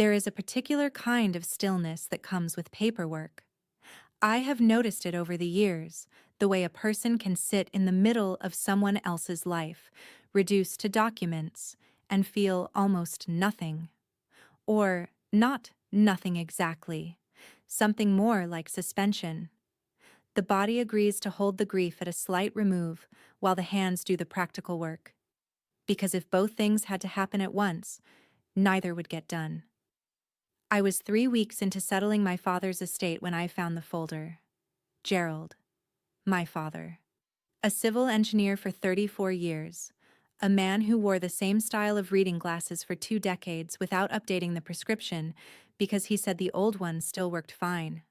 There is a particular kind of stillness that comes with paperwork. I have noticed it over the years, the way a person can sit in the middle of someone else's life, reduced to documents, and feel almost nothing. Or not nothing exactly, something more like suspension. The body agrees to hold the grief at a slight remove while the hands do the practical work. Because if both things had to happen at once, neither would get done. I was 3 weeks into settling my father's estate when I found the folder. Gerald, my father. A civil engineer for 34 years. A man who wore the same style of reading glasses for 2 decades without updating the prescription because he said the old ones still worked fine.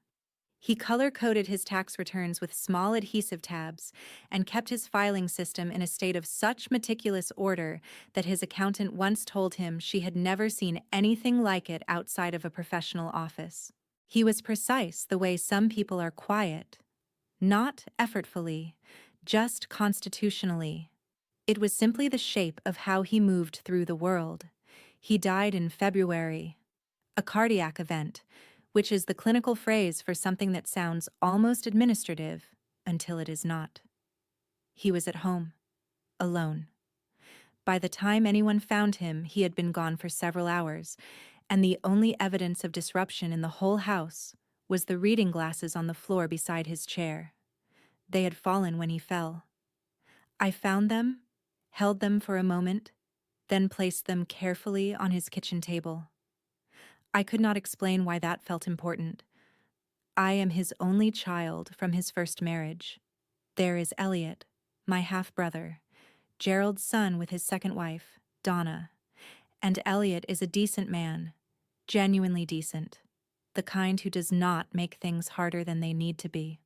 He color-coded his tax returns with small adhesive tabs and kept his filing system in a state of such meticulous order that his accountant once told him she had never seen anything like it outside of a professional office. He was precise the way some people are quiet, not effortfully, just constitutionally. It was simply the shape of how he moved through the world. He died in February. A cardiac event, which is the clinical phrase for something that sounds almost administrative until it is not. He was at home, alone. By the time anyone found him, he had been gone for several hours, and the only evidence of disruption in the whole house was the reading glasses on the floor beside his chair. They had fallen when he fell. I found them, held them for a moment, then placed them carefully on his kitchen table. I could not explain why that felt important. I am his only child from his first marriage. There is Elliot, my half-brother, Gerald's son with his second wife, Donna. And Elliot is a decent man, genuinely decent, the kind who does not make things harder than they need to be.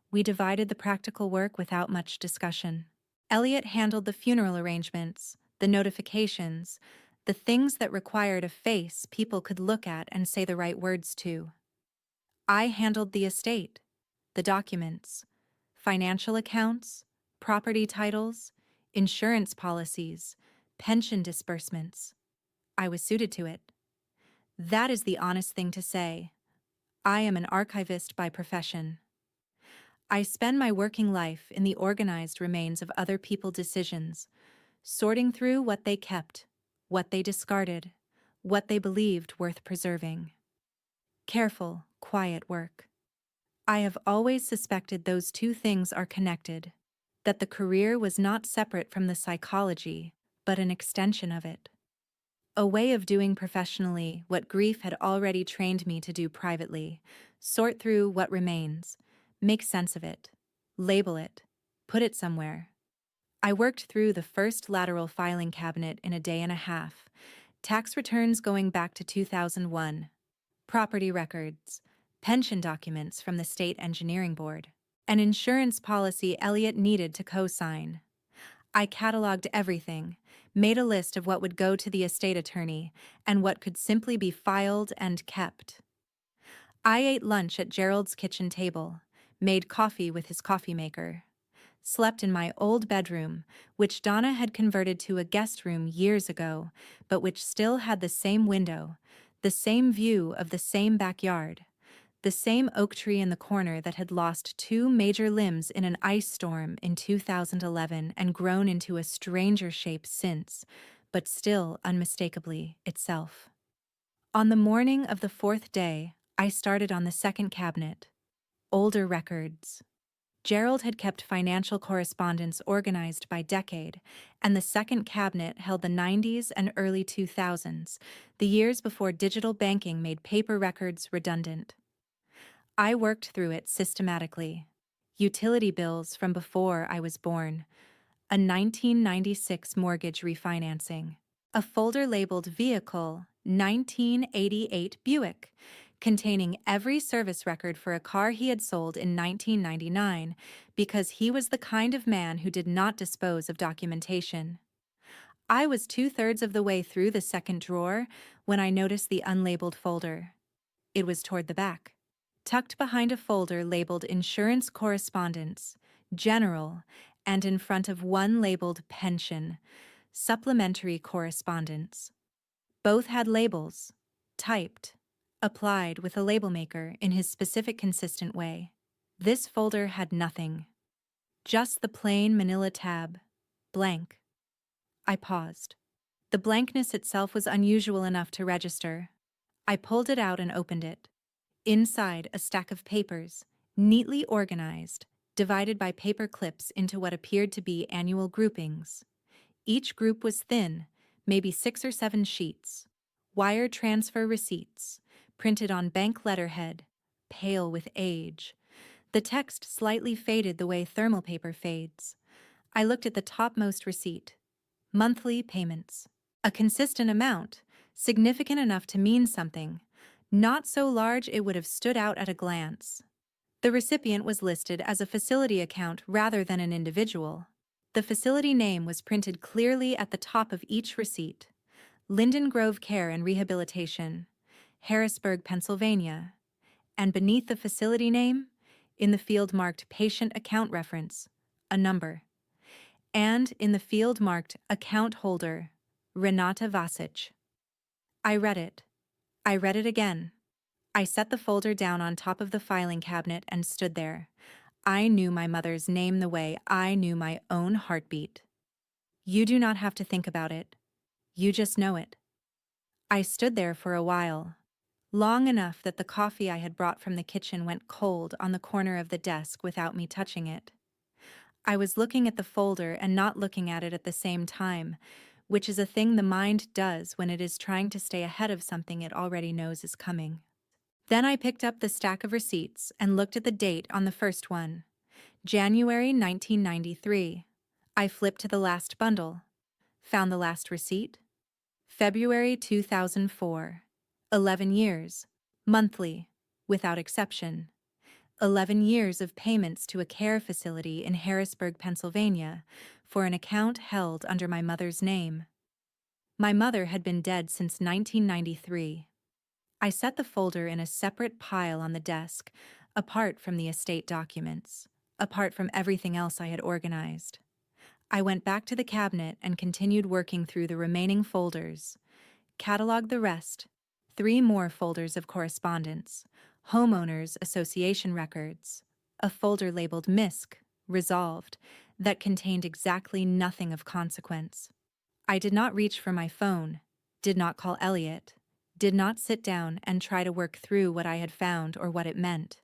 We divided the practical work without much discussion. Elliot handled the funeral arrangements, the notifications, the things that required a face people could look at and say the right words to. I handled the estate, the documents, financial accounts, property titles, insurance policies, pension disbursements. I was suited to it. That is the honest thing to say. I am an archivist by profession. I spend my working life in the organized remains of other people's decisions, sorting through what they kept, what they discarded, what they believed worth preserving. Careful, quiet work. I have always suspected those two things are connected, that the career was not separate from the psychology, but an extension of it. A way of doing professionally what grief had already trained me to do privately, sort through what remains, make sense of it, label it, put it somewhere. I worked through the first lateral filing cabinet in a day and a half, tax returns going back to 2001, property records, pension documents from the State Engineering Board, an insurance policy Elliot needed to co-sign. I cataloged everything, made a list of what would go to the estate attorney and what could simply be filed and kept. I ate lunch at Gerald's kitchen table, made coffee with his coffee maker, slept in my old bedroom, which Donna had converted to a guest room years ago, but which still had the same window, the same view of the same backyard, the same oak tree in the corner that had lost 2 major limbs in an ice storm in 2011 and grown into a stranger shape since, but still unmistakably itself. On the morning of the 4th day, I started on the second cabinet. Older records. Gerald had kept financial correspondence organized by decade, and the second cabinet held the 90s and early 2000s, the years before digital banking made paper records redundant. I worked through it systematically. Utility bills from before I was born, a 1996 mortgage refinancing, a folder labeled Vehicle 1988 Buick, containing every service record for a car he had sold in 1999 because he was the kind of man who did not dispose of documentation. I was 2/3 of the way through the second drawer when I noticed the unlabeled folder. It was toward the back, tucked behind a folder labeled Insurance Correspondence, General, and in front of one labeled Pension, Supplementary Correspondence. Both had labels, typed, applied with a label maker in his specific consistent way. This folder had nothing. Just the plain manila tab. Blank. I paused. The blankness itself was unusual enough to register. I pulled it out and opened it. Inside, a stack of papers, neatly organized, divided by paper clips into what appeared to be annual groupings. Each group was thin, maybe 6 or 7 sheets. Wire transfer receipts, printed on bank letterhead, pale with age. The text slightly faded the way thermal paper fades. I looked at the topmost receipt. Monthly payments. A consistent amount, significant enough to mean something, not so large it would have stood out at a glance. The recipient was listed as a facility account rather than an individual. The facility name was printed clearly at the top of each receipt. Linden Grove Care and Rehabilitation, Harrisburg, Pennsylvania. And beneath the facility name, in the field marked Patient Account Reference, a number. And in the field marked Account Holder, Renata Vasic. I read it. I read it again. I set the folder down on top of the filing cabinet and stood there. I knew my mother's name the way I knew my own heartbeat. You do not have to think about it. You just know it. I stood there for a while, long enough that the coffee I had brought from the kitchen went cold on the corner of the desk without me touching it. I was looking at the folder and not looking at it at the same time, which is a thing the mind does when it is trying to stay ahead of something it already knows is coming. Then I picked up the stack of receipts and looked at the date on the first one, January 1993. I flipped to the last bundle. Found the last receipt. February 2004. 11 years. Monthly. Without exception. 11 years of payments to a care facility in Harrisburg, Pennsylvania, for an account held under my mother's name. My mother had been dead since 1993. I set the folder in a separate pile on the desk, apart from the estate documents, apart from everything else I had organized. I went back to the cabinet and continued working through the remaining folders, cataloged the rest, 3 more folders of correspondence, homeowners association records, a folder labeled MISC, resolved, that contained exactly nothing of consequence. I did not reach for my phone, did not call Elliot, did not sit down and try to work through what I had found or what it meant.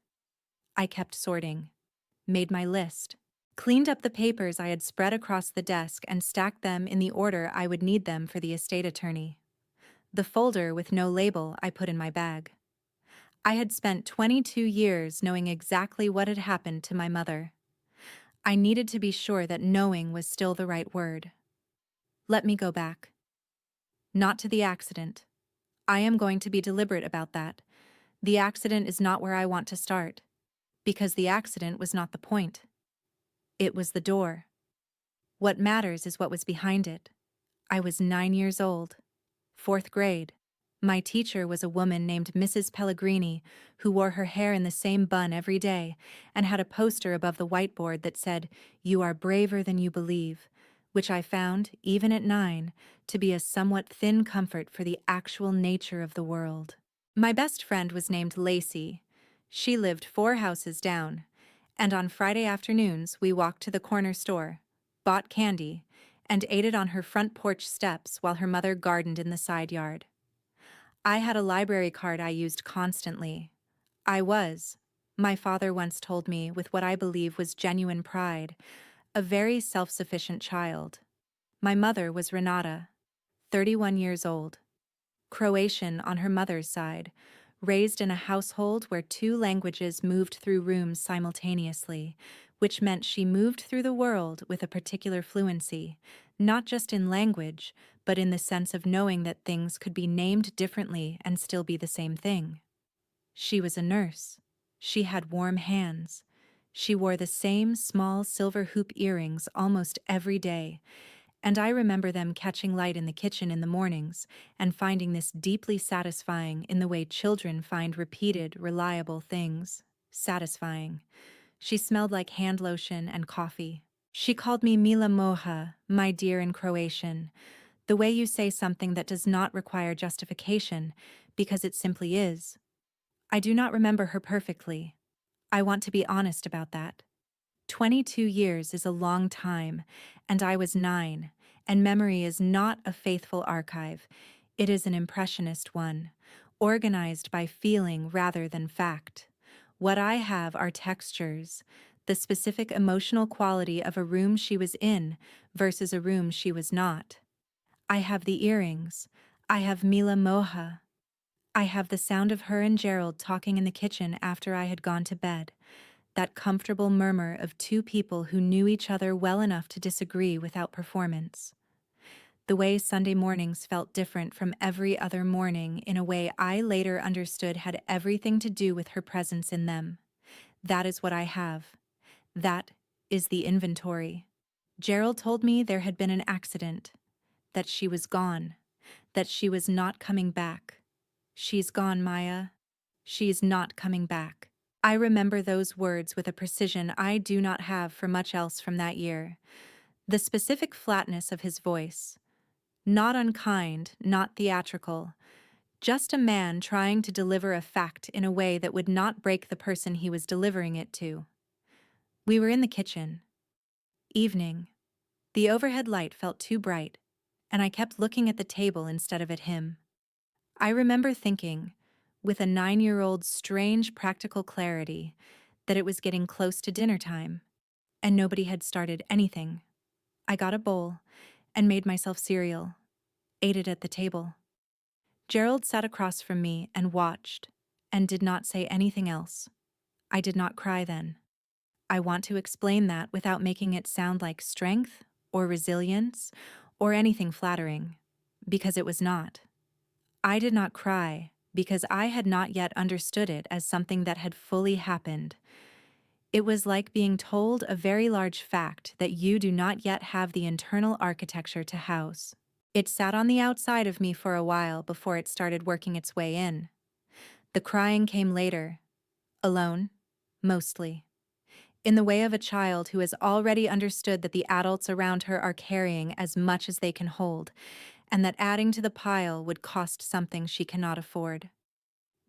I kept sorting, made my list, cleaned up the papers I had spread across the desk and stacked them in the order I would need them for the estate attorney. The folder with no label I put in my bag. I had spent 22 years knowing exactly what had happened to my mother. I needed to be sure that knowing was still the right word. Let me go back. Not to the accident. I am going to be deliberate about that. The accident is not where I want to start. Because the accident was not the point. It was the door. What matters is what was behind it. I was 9 years old. 4th grade. My teacher was a woman named Mrs. Pellegrini, who wore her hair in the same bun every day and had a poster above the whiteboard that said, "You are braver than you believe," which I found, even at 9, to be a somewhat thin comfort for the actual nature of the world. My best friend was named Lacey. She lived 4 houses down, and on Friday afternoons we walked to the corner store, bought candy, and ate it on her front porch steps while her mother gardened in the side yard. I had a library card I used constantly. I was, my father once told me with what I believe was genuine pride, a very self-sufficient child. My mother was Renata, 31 years old, Croatian on her mother's side, raised in a household where 2 languages moved through rooms simultaneously, which meant she moved through the world with a particular fluency, not just in language, but in the sense of knowing that things could be named differently and still be the same thing. She was a nurse. She had warm hands. She wore the same small silver hoop earrings almost every day, and I remember them catching light in the kitchen in the mornings and finding this deeply satisfying in the way children find repeated, reliable things satisfying. She smelled like hand lotion and coffee. She called me Mila Moha, my dear, in Croatian, the way you say something that does not require justification, because it simply is. I do not remember her perfectly. I want to be honest about that. 22 years is a long time, and I was 9, and memory is not a faithful archive. It is an impressionist one, organized by feeling rather than fact. What I have are textures, the specific emotional quality of a room she was in versus a room she was not. I have the earrings. I have Mila Moha. I have the sound of her and Gerald talking in the kitchen after I had gone to bed. That comfortable murmur of two people who knew each other well enough to disagree without performance. The way Sunday mornings felt different from every other morning in a way I later understood had everything to do with her presence in them. That is what I have. That is the inventory. Gerald told me there had been an accident, that she was gone, that she was not coming back. She's gone, Maya. She's not coming back. I remember those words with a precision I do not have for much else from that year. The specific flatness of his voice. Not unkind, not theatrical. Just a man trying to deliver a fact in a way that would not break the person he was delivering it to. We were in the kitchen. Evening. The overhead light felt too bright, and I kept looking at the table instead of at him. I remember thinking, with a 9-year-old's strange practical clarity, that it was getting close to dinner time, and nobody had started anything. I got a bowl and made myself cereal, ate it at the table. Gerald sat across from me and watched, and did not say anything else. I did not cry then. I want to explain that without making it sound like strength or resilience or anything flattering, because it was not. I did not cry because I had not yet understood it as something that had fully happened. It was like being told a very large fact that you do not yet have the internal architecture to house. It sat on the outside of me for a while before it started working its way in. The crying came later, alone, mostly, in the way of a child who has already understood that the adults around her are carrying as much as they can hold, and that adding to the pile would cost something she cannot afford.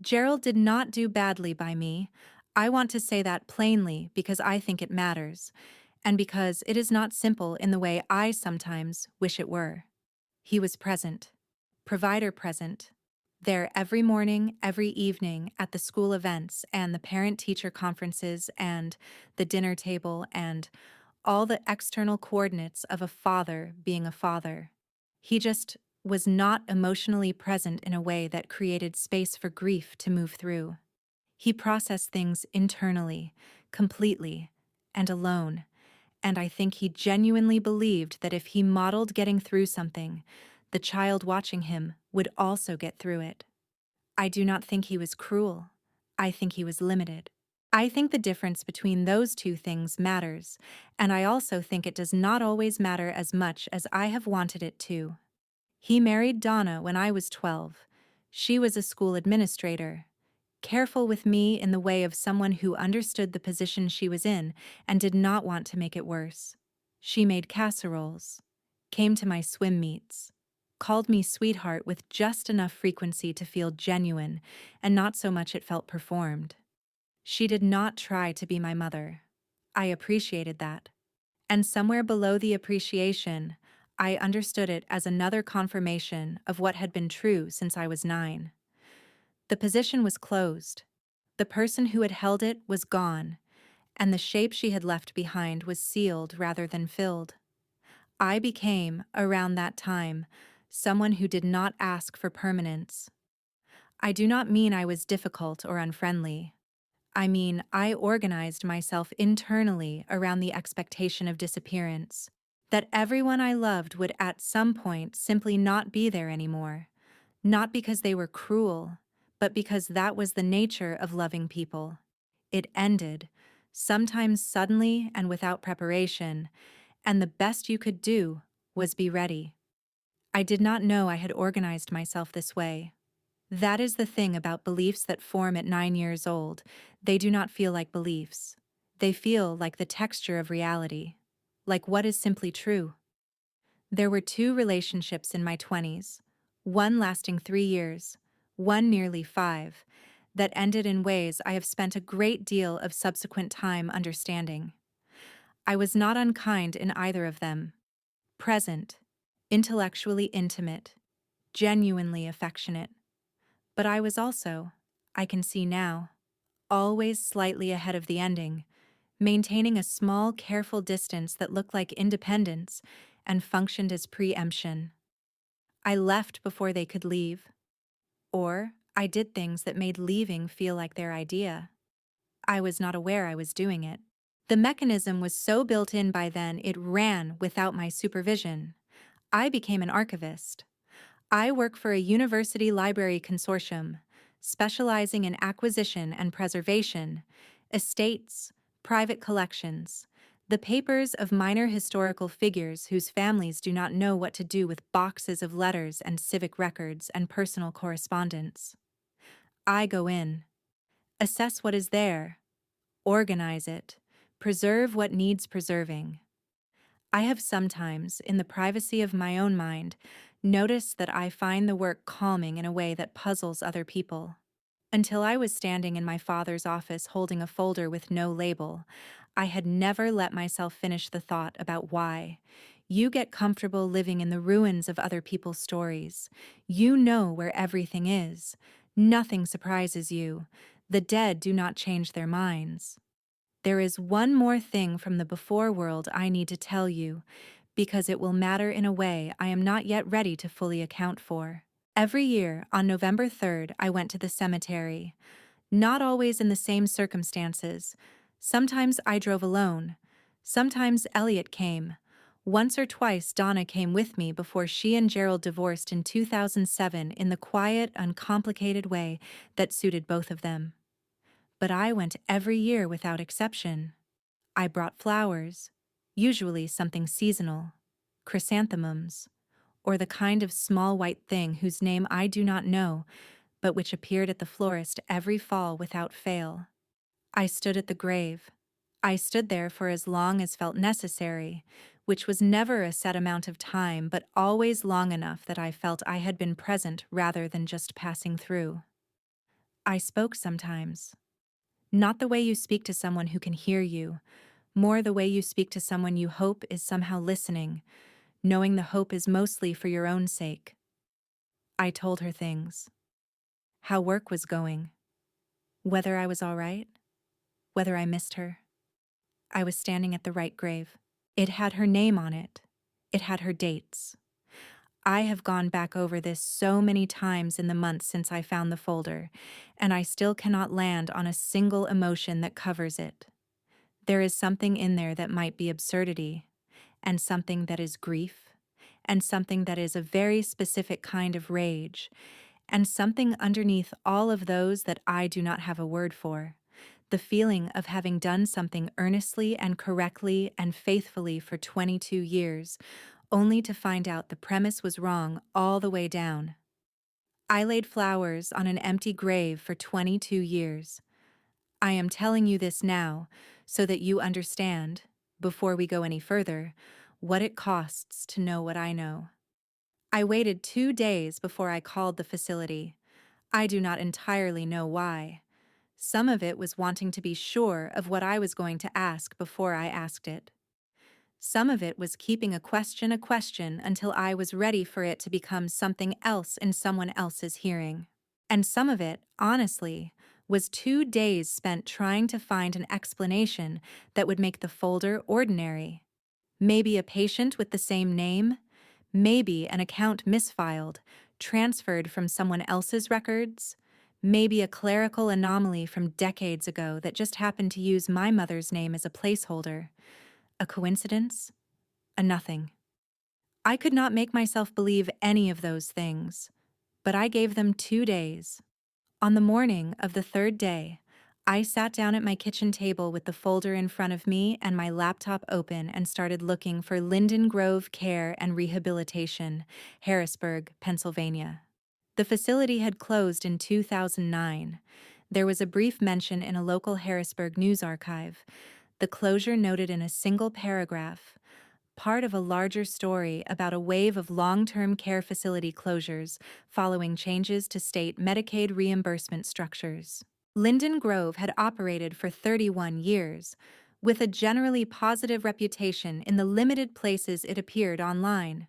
Gerald did not do badly by me. I want to say that plainly because I think it matters, and because it is not simple in the way I sometimes wish it were. He was present, provider present, there every morning, every evening at the school events and the parent-teacher conferences and the dinner table and all the external coordinates of a father being a father. He just was not emotionally present in a way that created space for grief to move through. He processed things internally, completely, and alone, and I think he genuinely believed that if he modeled getting through something, the child watching him would also get through it. I do not think he was cruel. I think he was limited. I think the difference between those two things matters, and I also think it does not always matter as much as I have wanted it to. He married Donna when I was 12. She was a school administrator, careful with me in the way of someone who understood the position she was in and did not want to make it worse. She made casseroles, came to my swim meets, called me sweetheart with just enough frequency to feel genuine and not so much it felt performed. She did not try to be my mother. I appreciated that. And somewhere below the appreciation, I understood it as another confirmation of what had been true since I was 9. The position was closed. The person who had held it was gone, and the shape she had left behind was sealed rather than filled. I became, around that time, someone who did not ask for permanence. I do not mean I was difficult or unfriendly. I mean, I organized myself internally around the expectation of disappearance, that everyone I loved would at some point simply not be there anymore, not because they were cruel, but because that was the nature of loving people. It ended, sometimes suddenly and without preparation, and the best you could do was be ready. I did not know I had organized myself this way. That is the thing about beliefs that form at 9 years old. They do not feel like beliefs. They feel like the texture of reality, like what is simply true. There were 2 relationships in my 20s, one lasting 3 years, one nearly 5, that ended in ways I have spent a great deal of subsequent time understanding. I was not unkind in either of them. Present, intellectually intimate, genuinely affectionate. But I was also, I can see now, always slightly ahead of the ending, maintaining a small, careful distance that looked like independence and functioned as preemption. I left before they could leave, or I did things that made leaving feel like their idea. I was not aware I was doing it. The mechanism was so built in by then it ran without my supervision. I became an archivist. I work for a university library consortium, specializing in acquisition and preservation, estates, private collections, the papers of minor historical figures whose families do not know what to do with boxes of letters and civic records and personal correspondence. I go in, assess what is there, organize it, preserve what needs preserving. I have sometimes, in the privacy of my own mind, noticed that I find the work calming in a way that puzzles other people. Until I was standing in my father's office holding a folder with no label, I had never let myself finish the thought about why. You get comfortable living in the ruins of other people's stories. You know where everything is. Nothing surprises you. The dead do not change their minds. There is one more thing from the before world I need to tell you, because it will matter in a way I am not yet ready to fully account for. Every year, on November 3rd, I went to the cemetery. Not always in the same circumstances. Sometimes I drove alone. Sometimes Elliot came. Once or twice Donna came with me before she and Gerald divorced in 2007 in the quiet, uncomplicated way that suited both of them. But I went every year without exception. I brought flowers, usually something seasonal, chrysanthemums, or the kind of small white thing whose name I do not know, but which appeared at the florist every fall without fail. I stood at the grave. I stood there for as long as felt necessary, which was never a set amount of time, but always long enough that I felt I had been present rather than just passing through. I spoke sometimes. Not the way you speak to someone who can hear you, more the way you speak to someone you hope is somehow listening, knowing the hope is mostly for your own sake. I told her things. How work was going. Whether I was all right. Whether I missed her. I was standing at the right grave. It had her name on it. It had her dates. I have gone back over this so many times in the months since I found the folder, and I still cannot land on a single emotion that covers it. There is something in there that might be absurdity, and something that is grief, and something that is a very specific kind of rage, and something underneath all of those that I do not have a word for. The feeling of having done something earnestly and correctly and faithfully for 22 years, only to find out the premise was wrong all the way down. I laid flowers on an empty grave for 22 years. I am telling you this now so that you understand, before we go any further, what it costs to know what I know. I waited 2 days before I called the facility. I do not entirely know why. Some of it was wanting to be sure of what I was going to ask before I asked it. Some of it was keeping a question until I was ready for it to become something else in someone else's hearing. And some of it, honestly, was 2 days spent trying to find an explanation that would make the folder ordinary. Maybe a patient with the same name, maybe an account misfiled, transferred from someone else's records, maybe a clerical anomaly from decades ago that just happened to use my mother's name as a placeholder. A coincidence? A nothing. I could not make myself believe any of those things, but I gave them 2 days. On the morning of the 3rd day, I sat down at my kitchen table with the folder in front of me and my laptop open and started looking for Linden Grove Care and Rehabilitation, Harrisburg, Pennsylvania. The facility had closed in 2009. There was a brief mention in a local Harrisburg news archive, the closure noted in a single paragraph, part of a larger story about a wave of long-term care facility closures following changes to state Medicaid reimbursement structures. Linden Grove had operated for 31 years, with a generally positive reputation in the limited places it appeared online.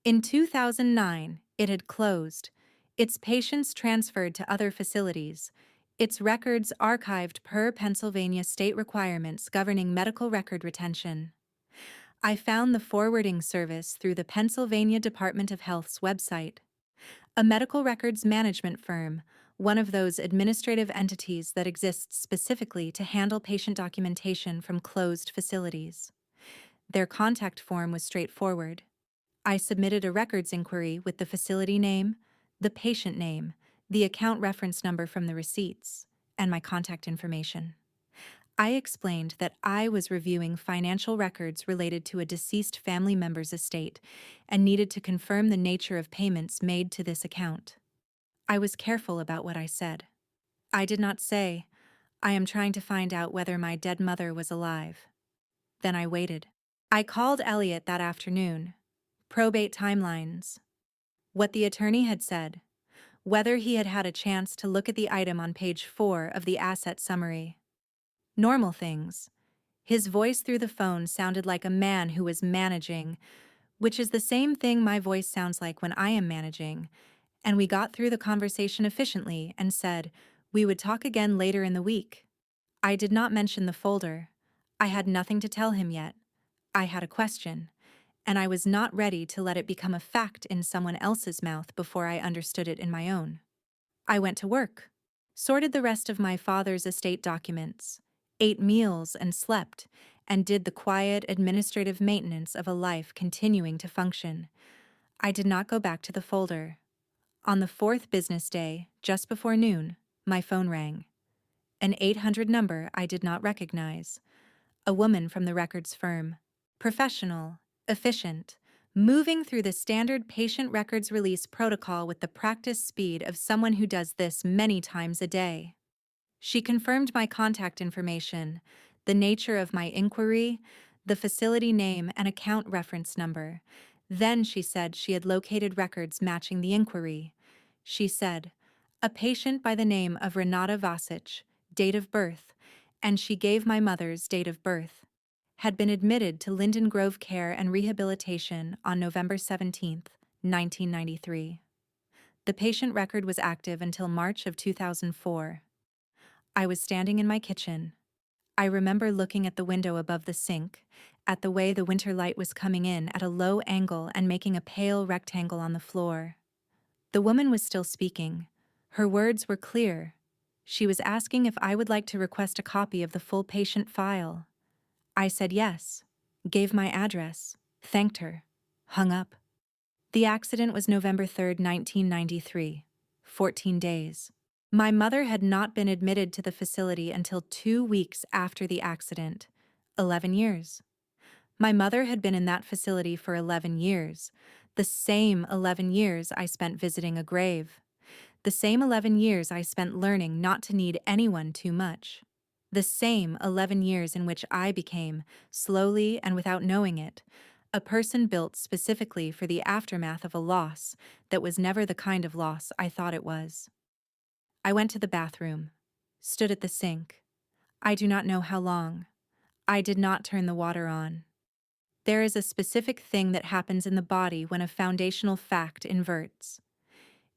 In 2009, it had closed, its patients transferred to other facilities, its records archived per Pennsylvania state requirements governing medical record retention. I found the forwarding service through the Pennsylvania Department of Health's website. A medical records management firm, one of those administrative entities that exists specifically to handle patient documentation from closed facilities. Their contact form was straightforward. I submitted a records inquiry with the facility name, the patient name, the account reference number from the receipts, and my contact information. I explained that I was reviewing financial records related to a deceased family member's estate and needed to confirm the nature of payments made to this account. I was careful about what I said. I did not say, "I am trying to find out whether my dead mother was alive." Then I waited. I called Elliot that afternoon. Probate timelines. What the attorney had said. Whether he had had a chance to look at the item on page 4 of the asset summary. Normal things. His voice through the phone sounded like a man who was managing, which is the same thing my voice sounds like when I am managing, and we got through the conversation efficiently and said we would talk again later in the week. I did not mention the folder. I had nothing to tell him yet. I had a question, and I was not ready to let it become a fact in someone else's mouth before I understood it in my own. I went to work, sorted the rest of my father's estate documents, ate meals and slept, and did the quiet administrative maintenance of a life continuing to function. I did not go back to the folder. On the 4th business day, just before noon, my phone rang. An 800 number I did not recognize. A woman from the records firm. Professional, efficient, moving through the standard patient records release protocol with the practice speed of someone who does this many times a day. She confirmed my contact information, the nature of my inquiry, the facility name and account reference number. Then she said she had located records matching the inquiry. She said, "A patient by the name of Renata Vasic, date of birth," and she gave my mother's date of birth. Had been admitted to Linden Grove Care and Rehabilitation on November 17, 1993. The patient record was active until March of 2004. I was standing in my kitchen. I remember looking at the window above the sink, at the way the winter light was coming in at a low angle and making a pale rectangle on the floor. The woman was still speaking. Her words were clear. She was asking if I would like to request a copy of the full patient file. I said yes, gave my address, thanked her, hung up. The accident was November 3, 1993, 14 days. My mother had not been admitted to the facility until 2 weeks after the accident, 11 years. My mother had been in that facility for 11 years, the same 11 years I spent visiting a grave, the same 11 years I spent learning not to need anyone too much, the same 11 years in which I became, slowly and without knowing it, a person built specifically for the aftermath of a loss that was never the kind of loss I thought it was. I went to the bathroom, stood at the sink. I do not know how long. I did not turn the water on. There is a specific thing that happens in the body when a foundational fact inverts.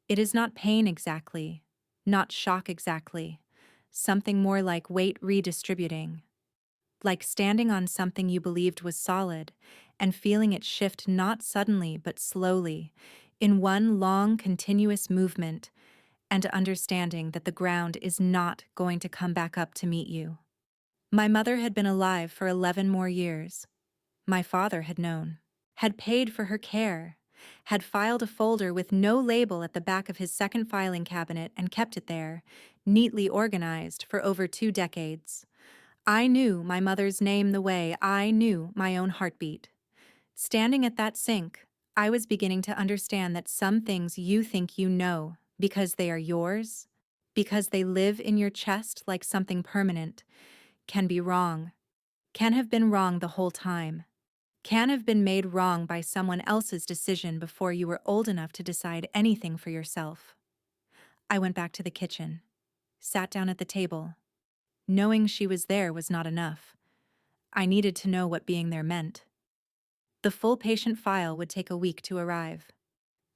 It is not pain exactly, not shock exactly, something more like weight redistributing. Like standing on something you believed was solid and feeling it shift not suddenly but slowly, in one long continuous movement, and understanding that the ground is not going to come back up to meet you. My mother had been alive for 11 more years. My father had known, had paid for her care, had filed a folder with no label at the back of his second filing cabinet and kept it there, neatly organized for over 2 decades. I knew my mother's name the way I knew my own heartbeat. Standing at that sink, I was beginning to understand that some things you think you know because they are yours, because they live in your chest like something permanent, can be wrong, can have been wrong the whole time, can have been made wrong by someone else's decision before you were old enough to decide anything for yourself. I went back to the kitchen, sat down at the table. Knowing she was there was not enough. I needed to know what being there meant. The full patient file would take a week to arrive.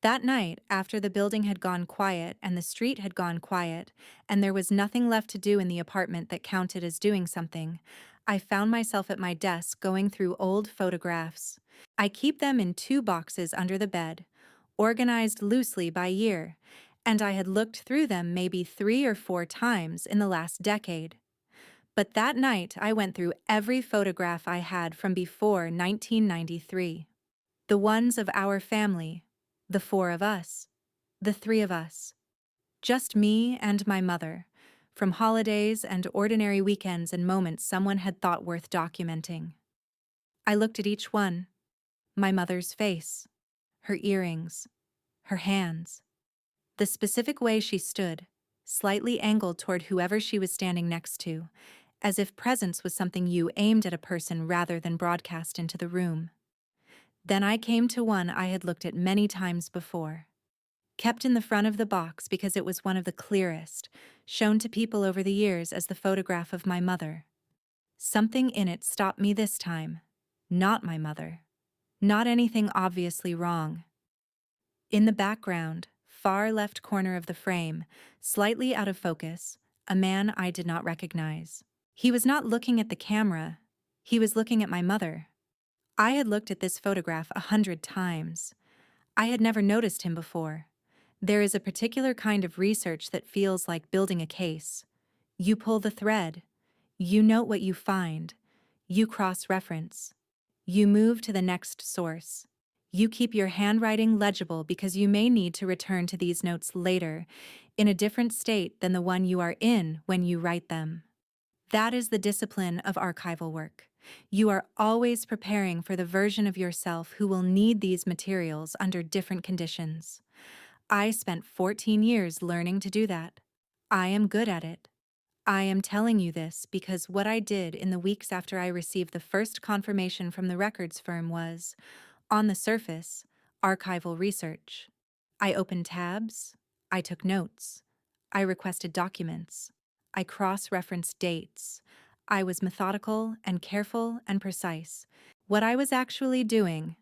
That night, after the building had gone quiet and the street had gone quiet, and there was nothing left to do in the apartment that counted as doing something, I found myself at my desk going through old photographs. I keep them in 2 boxes under the bed, organized loosely by year, and I had looked through them maybe 3 or 4 times in the last decade. But that night I went through every photograph I had from before 1993. The ones of our family, the 4 of us, the 3 of us. Just me and my mother, from holidays and ordinary weekends and moments someone had thought worth documenting. I looked at each one, my mother's face, her earrings, her hands, the specific way she stood, slightly angled toward whoever she was standing next to, as if presence was something you aimed at a person rather than broadcast into the room. Then I came to one I had looked at many times before. Kept in the front of the box because it was one of the clearest, shown to people over the years as the photograph of my mother. Something in it stopped me this time. Not my mother. Not anything obviously wrong. In the background, far left corner of the frame, slightly out of focus, a man I did not recognize. He was not looking at the camera. He was looking at my mother. I had looked at this photograph 100 times. I had never noticed him before. There is a particular kind of research that feels like building a case. You pull the thread. You note what you find. You cross-reference. You move to the next source. You keep your handwriting legible because you may need to return to these notes later, in a different state than the one you are in when you write them. That is the discipline of archival work. You are always preparing for the version of yourself who will need these materials under different conditions. I spent 14 years learning to do that. I am good at it. I am telling you this because what I did in the weeks after I received the first confirmation from the records firm was, on the surface, archival research. I opened tabs. I took notes. I requested documents. I cross-referenced dates. I was methodical and careful and precise. What I was actually doing,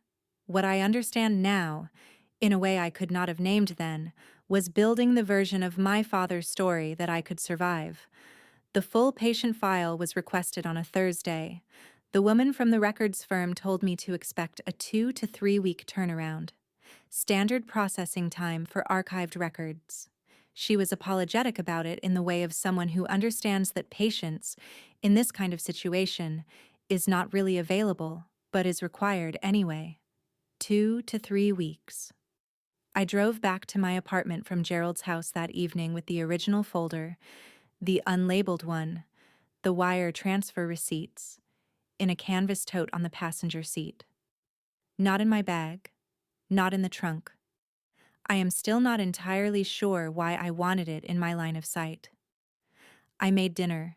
what I understand now, in a way I could not have named then, was building the version of my father's story that I could survive. The full patient file was requested on a Thursday. The woman from the records firm told me to expect a 2 to 3 week turnaround. Standard processing time for archived records. She was apologetic about it in the way of someone who understands that patience, in this kind of situation, is not really available, but is required anyway. 2 to 3 weeks. I drove back to my apartment from Gerald's house that evening with the original folder, the unlabeled one, the wire transfer receipts, in a canvas tote on the passenger seat. Not in my bag, not in the trunk. I am still not entirely sure why I wanted it in my line of sight. I made dinner,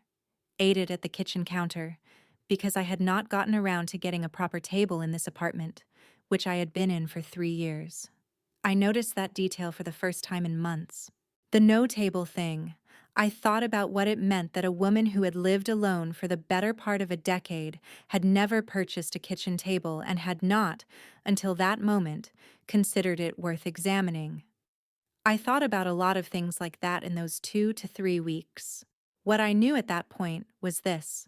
ate it at the kitchen counter, because I had not gotten around to getting a proper table in this apartment, which I had been in for 3 years. I noticed that detail for the first time in months. The no table thing. I thought about what it meant that a woman who had lived alone for the better part of a decade had never purchased a kitchen table and had not, until that moment, considered it worth examining. I thought about a lot of things like that in those 2 to 3 weeks. What I knew at that point was this.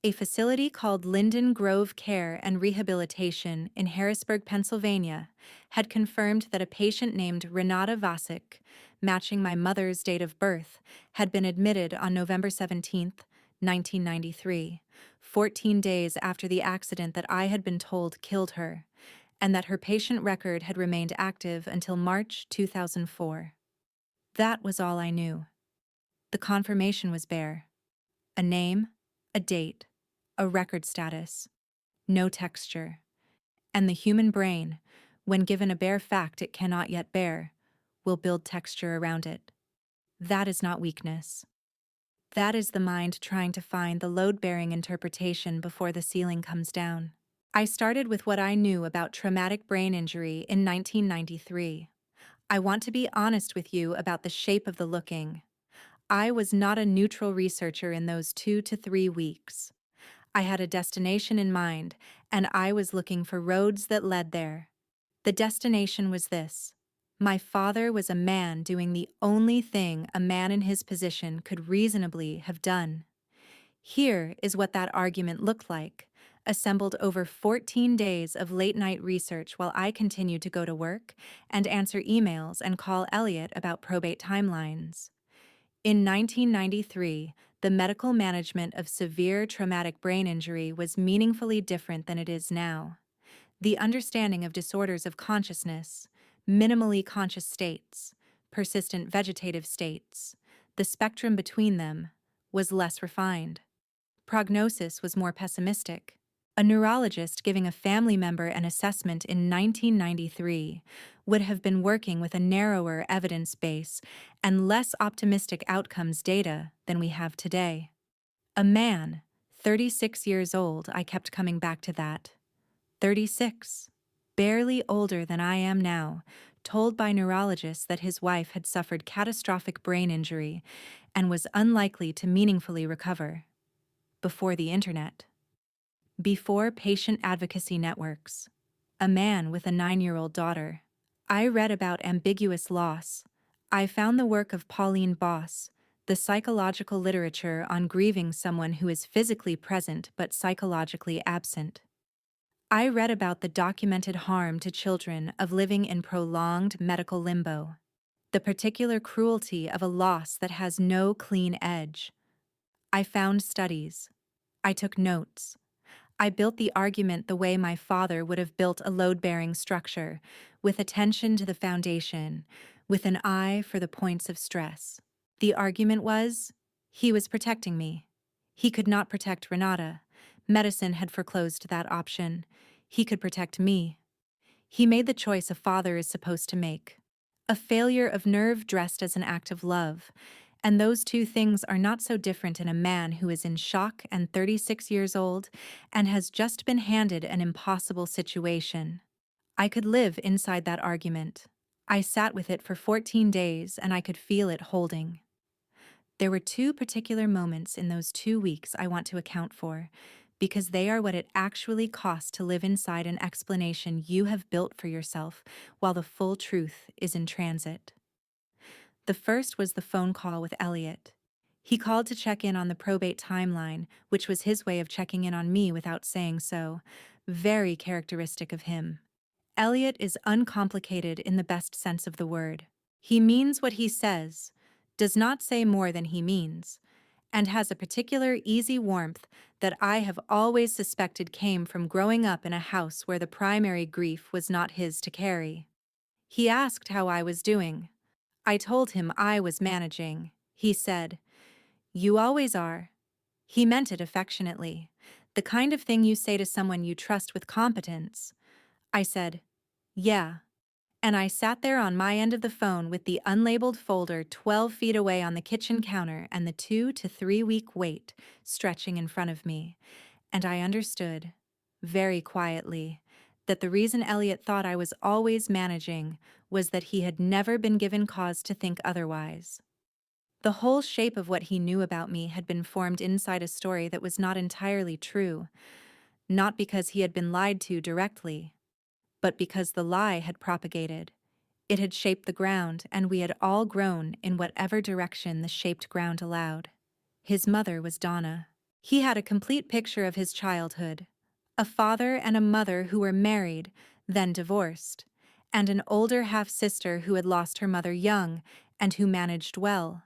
A facility called Linden Grove Care and Rehabilitation in Harrisburg, Pennsylvania, had confirmed that a patient named Renata Vasic, matching my mother's date of birth, had been admitted on November 17, 1993, 14 days after the accident that I had been told killed her, and that her patient record had remained active until March 2004. That was all I knew. The confirmation was bare. A name, a date, a record status, no texture. And the human brain, when given a bare fact it cannot yet bear, will build texture around it. That is not weakness. That is the mind trying to find the load-bearing interpretation before the ceiling comes down. I started with what I knew about traumatic brain injury in 1993. I want to be honest with you about the shape of the looking. I was not a neutral researcher in those 2 to 3 weeks. I had a destination in mind, and I was looking for roads that led there. The destination was this. My father was a man doing the only thing a man in his position could reasonably have done. Here is what that argument looked like, assembled over 14 days of late-night research while I continued to go to work and answer emails and call Elliot about probate timelines. In 1993, the medical management of severe traumatic brain injury was meaningfully different than it is now. The understanding of disorders of consciousness, minimally conscious states, persistent vegetative states, the spectrum between them, was less refined. Prognosis was more pessimistic. A neurologist giving a family member an assessment in 1993 would have been working with a narrower evidence base and less optimistic outcomes data than we have today. A man, 36 years old, I kept coming back to that. 36. Barely older than I am now, told by neurologists that his wife had suffered catastrophic brain injury and was unlikely to meaningfully recover. Before the internet. Before patient advocacy networks. A man with a 9-year-old daughter. I read about ambiguous loss. I found the work of Pauline Boss, the psychological literature on grieving someone who is physically present but psychologically absent. I read about the documented harm to children of living in prolonged medical limbo. The particular cruelty of a loss that has no clean edge. I found studies. I took notes. I built the argument the way my father would have built a load-bearing structure, with attention to the foundation, with an eye for the points of stress. The argument was, he was protecting me. He could not protect Renata. Medicine had foreclosed that option. He could protect me. He made the choice a father is supposed to make. A failure of nerve dressed as an act of love. And those two things are not so different in a man who is in shock and 36 years old and has just been handed an impossible situation. I could live inside that argument. I sat with it for 14 days and I could feel it holding. There were two particular moments in those 2 weeks I want to account for, because they are what it actually costs to live inside an explanation you have built for yourself while the full truth is in transit. The first was the phone call with Elliot. He called to check in on the probate timeline, which was his way of checking in on me without saying so. Very characteristic of him. Elliot is uncomplicated in the best sense of the word. He means what he says, does not say more than he means, and has a particular easy warmth that I have always suspected came from growing up in a house where the primary grief was not his to carry. He asked how I was doing. I told him I was managing. He said, "You always are." He meant it affectionately, the kind of thing you say to someone you trust with competence. I said, "Yeah." And I sat there on my end of the phone with the unlabeled folder 12 feet away on the kitchen counter and the 2 to 3 week wait stretching in front of me. And I understood, very quietly, that the reason Elliot thought I was always managing was that he had never been given cause to think otherwise. The whole shape of what he knew about me had been formed inside a story that was not entirely true, not because he had been lied to directly, but because the lie had propagated. It had shaped the ground, and we had all grown in whatever direction the shaped ground allowed. His mother was Donna. He had a complete picture of his childhood. A father and a mother who were married, then divorced, and an older half-sister who had lost her mother young and who managed well.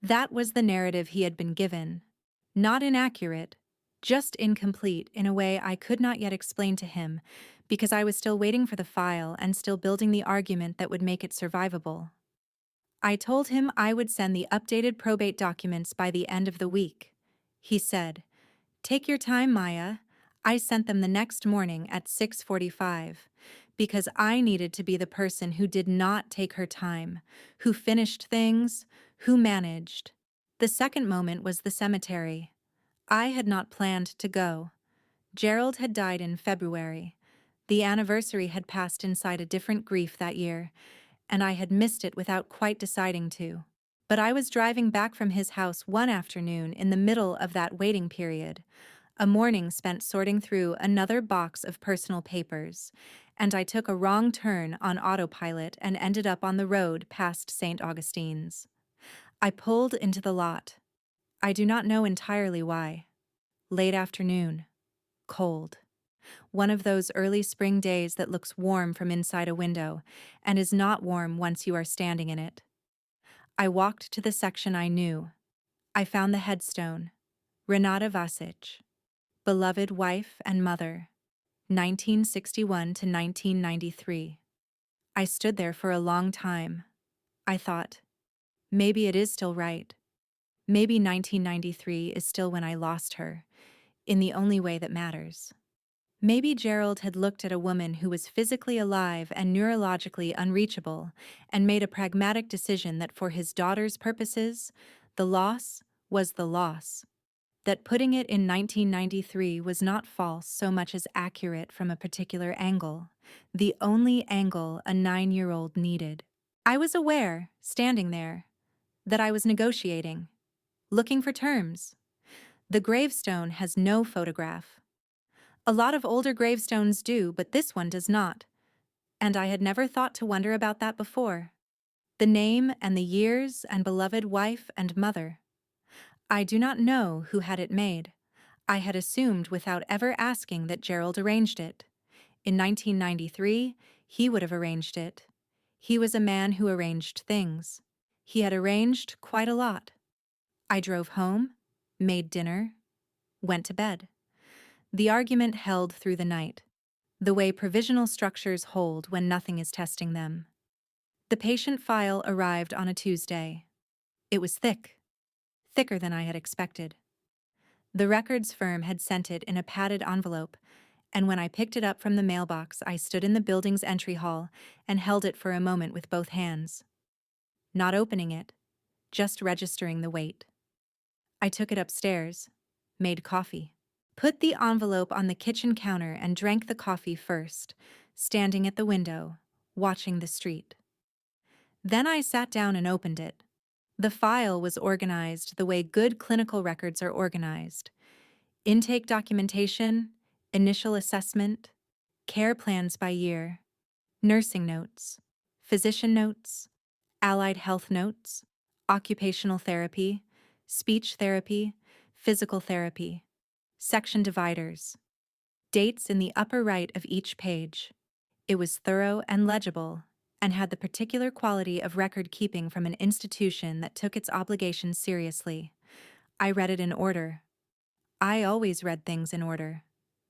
That was the narrative he had been given. Not inaccurate, just incomplete in a way I could not yet explain to him, because I was still waiting for the file and still building the argument that would make it survivable. I told him I would send the updated probate documents by the end of the week. He said, "Take your time, Maya." I sent them the next morning at 6:45, because I needed to be the person who did not take her time, who finished things, who managed. The second moment was the cemetery. I had not planned to go. Gerald had died in February. The anniversary had passed inside a different grief that year, and I had missed it without quite deciding to. But I was driving back from his house one afternoon in the middle of that waiting period, a morning spent sorting through another box of personal papers, and I took a wrong turn on autopilot and ended up on the road past St. Augustine's. I pulled into the lot. I do not know entirely why. Late afternoon. Cold. One of those early spring days that looks warm from inside a window and is not warm once you are standing in it. I walked to the section I knew. I found the headstone. Renata Vasic. Beloved wife and mother. 1961 to 1993. I stood there for a long time. I thought, maybe it is still right. Maybe 1993 is still when I lost her, in the only way that matters. Maybe Gerald had looked at a woman who was physically alive and neurologically unreachable and made a pragmatic decision that for his daughter's purposes, the loss was the loss. That putting it in 1993 was not false so much as accurate from a particular angle, the only angle a 9-year-old needed. I was aware, standing there, that I was negotiating, looking for terms. The gravestone has no photograph. A lot of older gravestones do, but this one does not, and I had never thought to wonder about that before. The name and the years and beloved wife and mother. I do not know who had it made. I had assumed without ever asking that Gerald arranged it. In 1993, he would have arranged it. He was a man who arranged things. He had arranged quite a lot. I drove home, made dinner, went to bed. The argument held through the night, the way provisional structures hold when nothing is testing them. The patient file arrived on a Tuesday. It was thick, thicker than I had expected. The records firm had sent it in a padded envelope, and when I picked it up from the mailbox, I stood in the building's entry hall and held it for a moment with both hands. Not opening it, just registering the weight. I took it upstairs, made coffee. Put the envelope on the kitchen counter and drank the coffee first, standing at the window, watching the street. Then I sat down and opened it. The file was organized the way good clinical records are organized. Intake documentation, initial assessment, care plans by year, nursing notes, physician notes, allied health notes, occupational therapy, speech therapy, physical therapy. Section dividers. Dates in the upper right of each page. It was thorough and legible, and had the particular quality of record-keeping from an institution that took its obligations seriously. I read it in order. I always read things in order.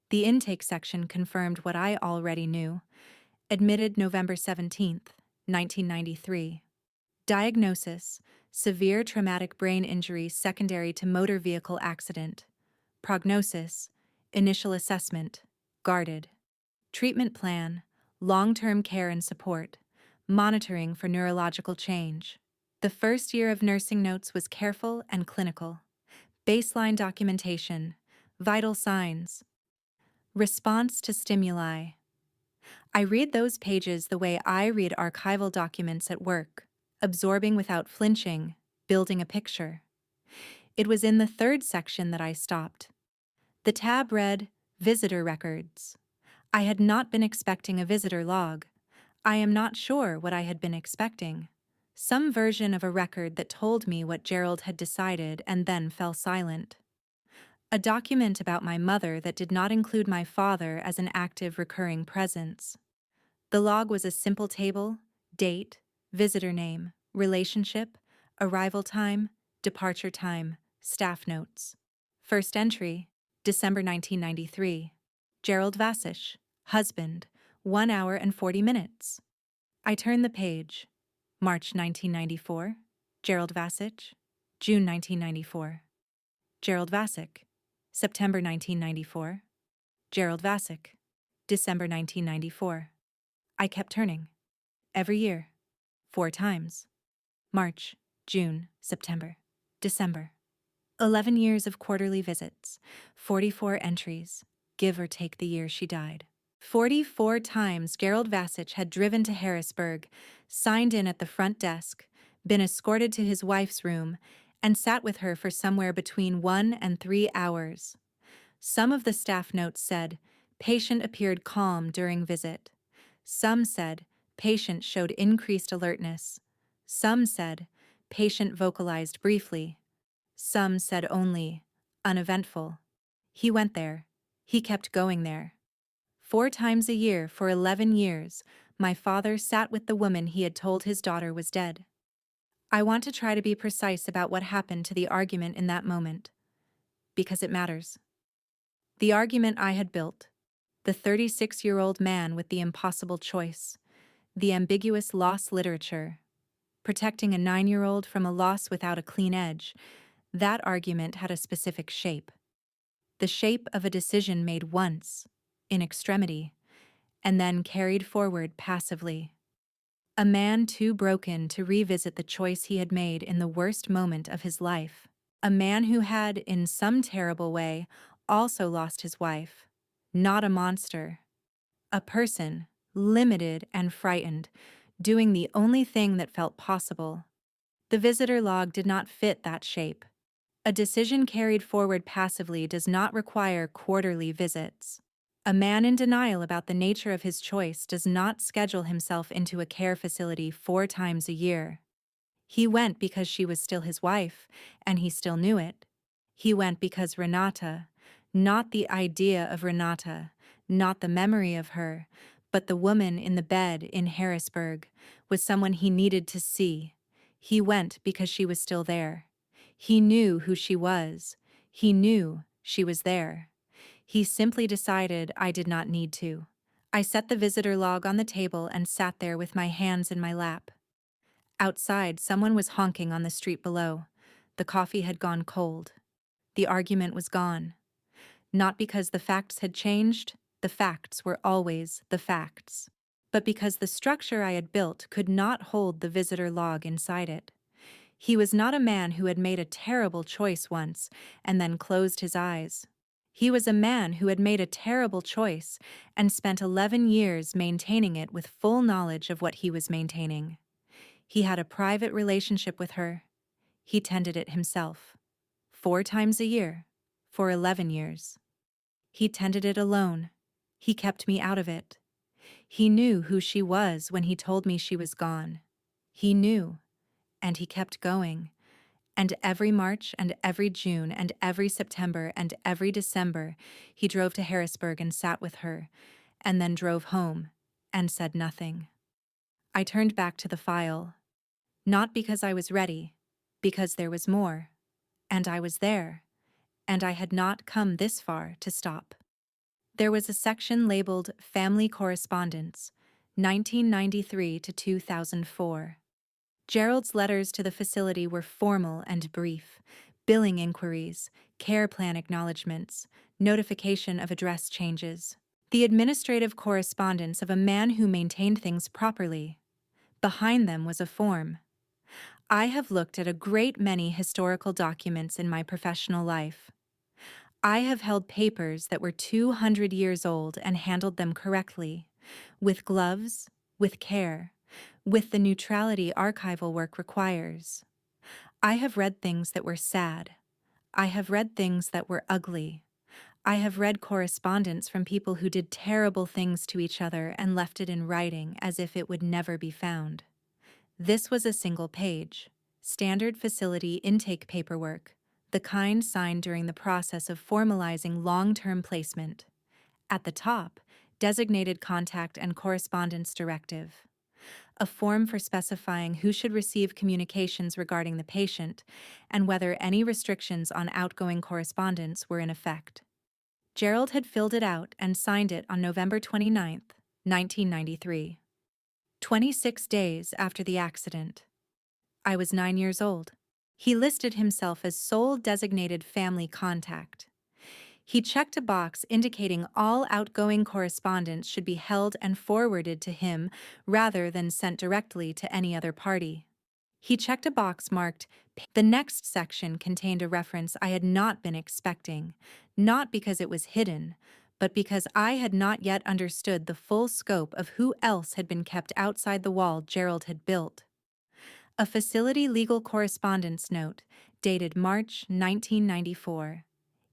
The intake section confirmed what I already knew. Admitted November 17th, 1993. Diagnosis: severe traumatic brain injury secondary to motor vehicle accident. Prognosis: initial assessment, guarded. Treatment plan: long-term care and support, monitoring for neurological change. The first year of nursing notes was careful and clinical. Baseline documentation, vital signs. Response to stimuli. I read those pages the way I read archival documents at work, absorbing without flinching, building a picture. It was in the third section that I stopped. The tab read, Visitor Records. I had not been expecting a visitor log. I am not sure what I had been expecting. Some version of a record that told me what Gerald had decided and then fell silent. A document about my mother that did not include my father as an active recurring presence. The log was a simple table, date, visitor name, relationship, arrival time, departure time, staff notes. First entry, December 1993. Gerald Vasic, husband, 1 hour and 40 minutes. I turn the page. March 1994. Gerald Vasic. June 1994. Gerald Vasic. September 1994. Gerald Vasic. December 1994. I kept turning. Every year. 4 times. March, June, September, December. 11 years of quarterly visits, 44 entries, give or take the year she died. 44 times Gerald Vasich had driven to Harrisburg, signed in at the front desk, been escorted to his wife's room, and sat with her for somewhere between 1 and 3 hours. Some of the staff notes said, patient appeared calm during visit. Some said, patient showed increased alertness. Some said, patient vocalized briefly. Some said only, uneventful. He went there. He kept going there. 4 times a year for 11 years, my father sat with the woman he had told his daughter was dead. I want to try to be precise about what happened to the argument in that moment, because it matters. The argument I had built, the 36-year-old man with the impossible choice, the ambiguous loss literature, protecting a 9-year-old from a loss without a clean edge, that argument had a specific shape. The shape of a decision made once, in extremity, and then carried forward passively. A man too broken to revisit the choice he had made in the worst moment of his life. A man who had, in some terrible way, also lost his wife. Not a monster. A person, limited and frightened, doing the only thing that felt possible. The visitor log did not fit that shape. A decision carried forward passively does not require quarterly visits. A man in denial about the nature of his choice does not schedule himself into a care facility 4 times a year. He went because she was still his wife, and he still knew it. He went because Renata, not the idea of Renata, not the memory of her, but the woman in the bed in Harrisburg, was someone he needed to see. He went because she was still there. He knew who she was. He knew she was there. He simply decided I did not need to. I set the visitor log on the table and sat there with my hands in my lap. Outside, someone was honking on the street below. The coffee had gone cold. The argument was gone. Not because the facts had changed, the facts were always the facts, but because the structure I had built could not hold the visitor log inside it. He was not a man who had made a terrible choice once and then closed his eyes. He was a man who had made a terrible choice and spent 11 years maintaining it with full knowledge of what he was maintaining. He had a private relationship with her. He tended it himself. 4 times a year, for 11 years. He tended it alone. He kept me out of it. He knew who she was when he told me she was gone. He knew, and he kept going. And every March and every June and every September and every December, he drove to Harrisburg and sat with her, and then drove home and said nothing. I turned back to the file. Not because I was ready, because there was more, and I was there, and I had not come this far to stop. There was a section labeled Family Correspondence, 1993 to 2004. Gerald's letters to the facility were formal and brief: billing inquiries, care plan acknowledgments, notification of address changes. The administrative correspondence of a man who maintained things properly. Behind them was a form. I have looked at a great many historical documents in my professional life. I have held papers that were 200 years old and handled them correctly, with gloves, with care, with the neutrality archival work requires. I have read things that were sad. I have read things that were ugly. I have read correspondence from people who did terrible things to each other and left it in writing as if it would never be found. This was a single page, standard facility intake paperwork, the kind signed during the process of formalizing long-term placement. At the top, designated contact and correspondence directive. A form for specifying who should receive communications regarding the patient and whether any restrictions on outgoing correspondence were in effect. Gerald had filled it out and signed it on November 29, 1993. 26 days after the accident. I was 9 years old. He listed himself as sole designated family contact. He checked a box indicating all outgoing correspondence should be held and forwarded to him rather than sent directly to any other party. He checked a box marked. The next section contained a reference I had not been expecting, not because it was hidden, but because I had not yet understood the full scope of who else had been kept outside the wall Gerald had built. A facility legal correspondence note, dated March 1994.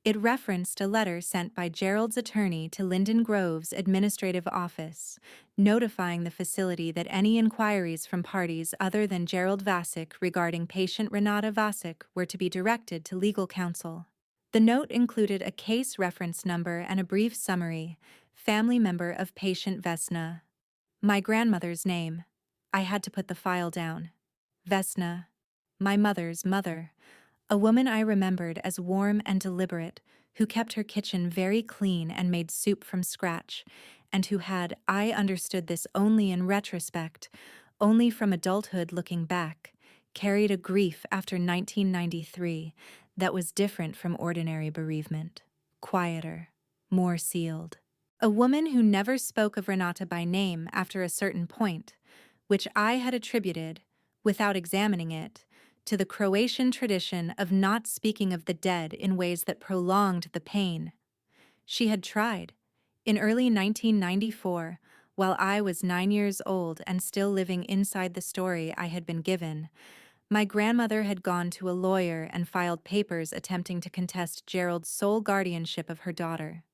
It referenced a letter sent by Gerald's attorney to Linden Grove's administrative office, notifying the facility that any inquiries from parties other than Gerald Vasic regarding patient Renata Vasic were to be directed to legal counsel. The note included a case reference number and a brief summary, family member of patient Vesna. My grandmother's name. I had to put the file down. Vesna, my mother's mother, a woman I remembered as warm and deliberate, who kept her kitchen very clean and made soup from scratch, and who had, I understood this only in retrospect, only from adulthood looking back, carried a grief after 1993 that was different from ordinary bereavement, quieter, more sealed. A woman who never spoke of Renata by name after a certain point, which I had attributed, without examining it, to the Croatian tradition of not speaking of the dead in ways that prolonged the pain. She had tried. In early 1994, while I was 9 years old and still living inside the story I had been given, my grandmother had gone to a lawyer and filed papers attempting to contest Gerald's sole guardianship of her daughter.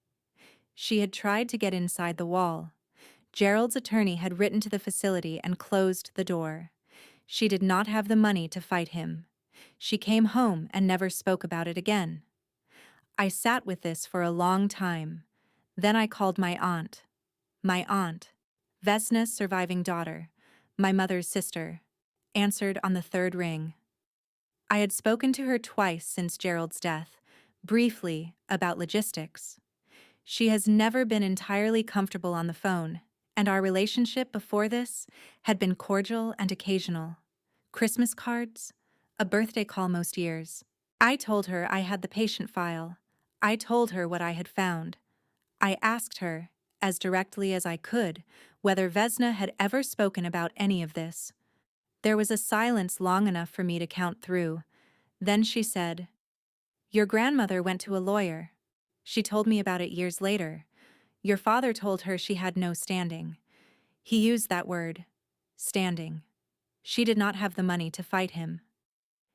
She had tried to get inside the wall. Gerald's attorney had written to the facility and closed the door. She did not have the money to fight him. She came home and never spoke about it again. I sat with this for a long time. Then I called my aunt. My aunt, Vesna's surviving daughter, my mother's sister, answered on the third ring. I had spoken to her twice since Gerald's death, briefly, about logistics. She has never been entirely comfortable on the phone, and our relationship before this had been cordial and occasional. Christmas cards, a birthday call most years. I told her I had the patient file. I told her what I had found. I asked her, as directly as I could, whether Vesna had ever spoken about any of this. There was a silence long enough for me to count through. Then she said, "Your grandmother went to a lawyer. She told me about it years later. Your father told her she had no standing. He used that word, standing. She did not have the money to fight him.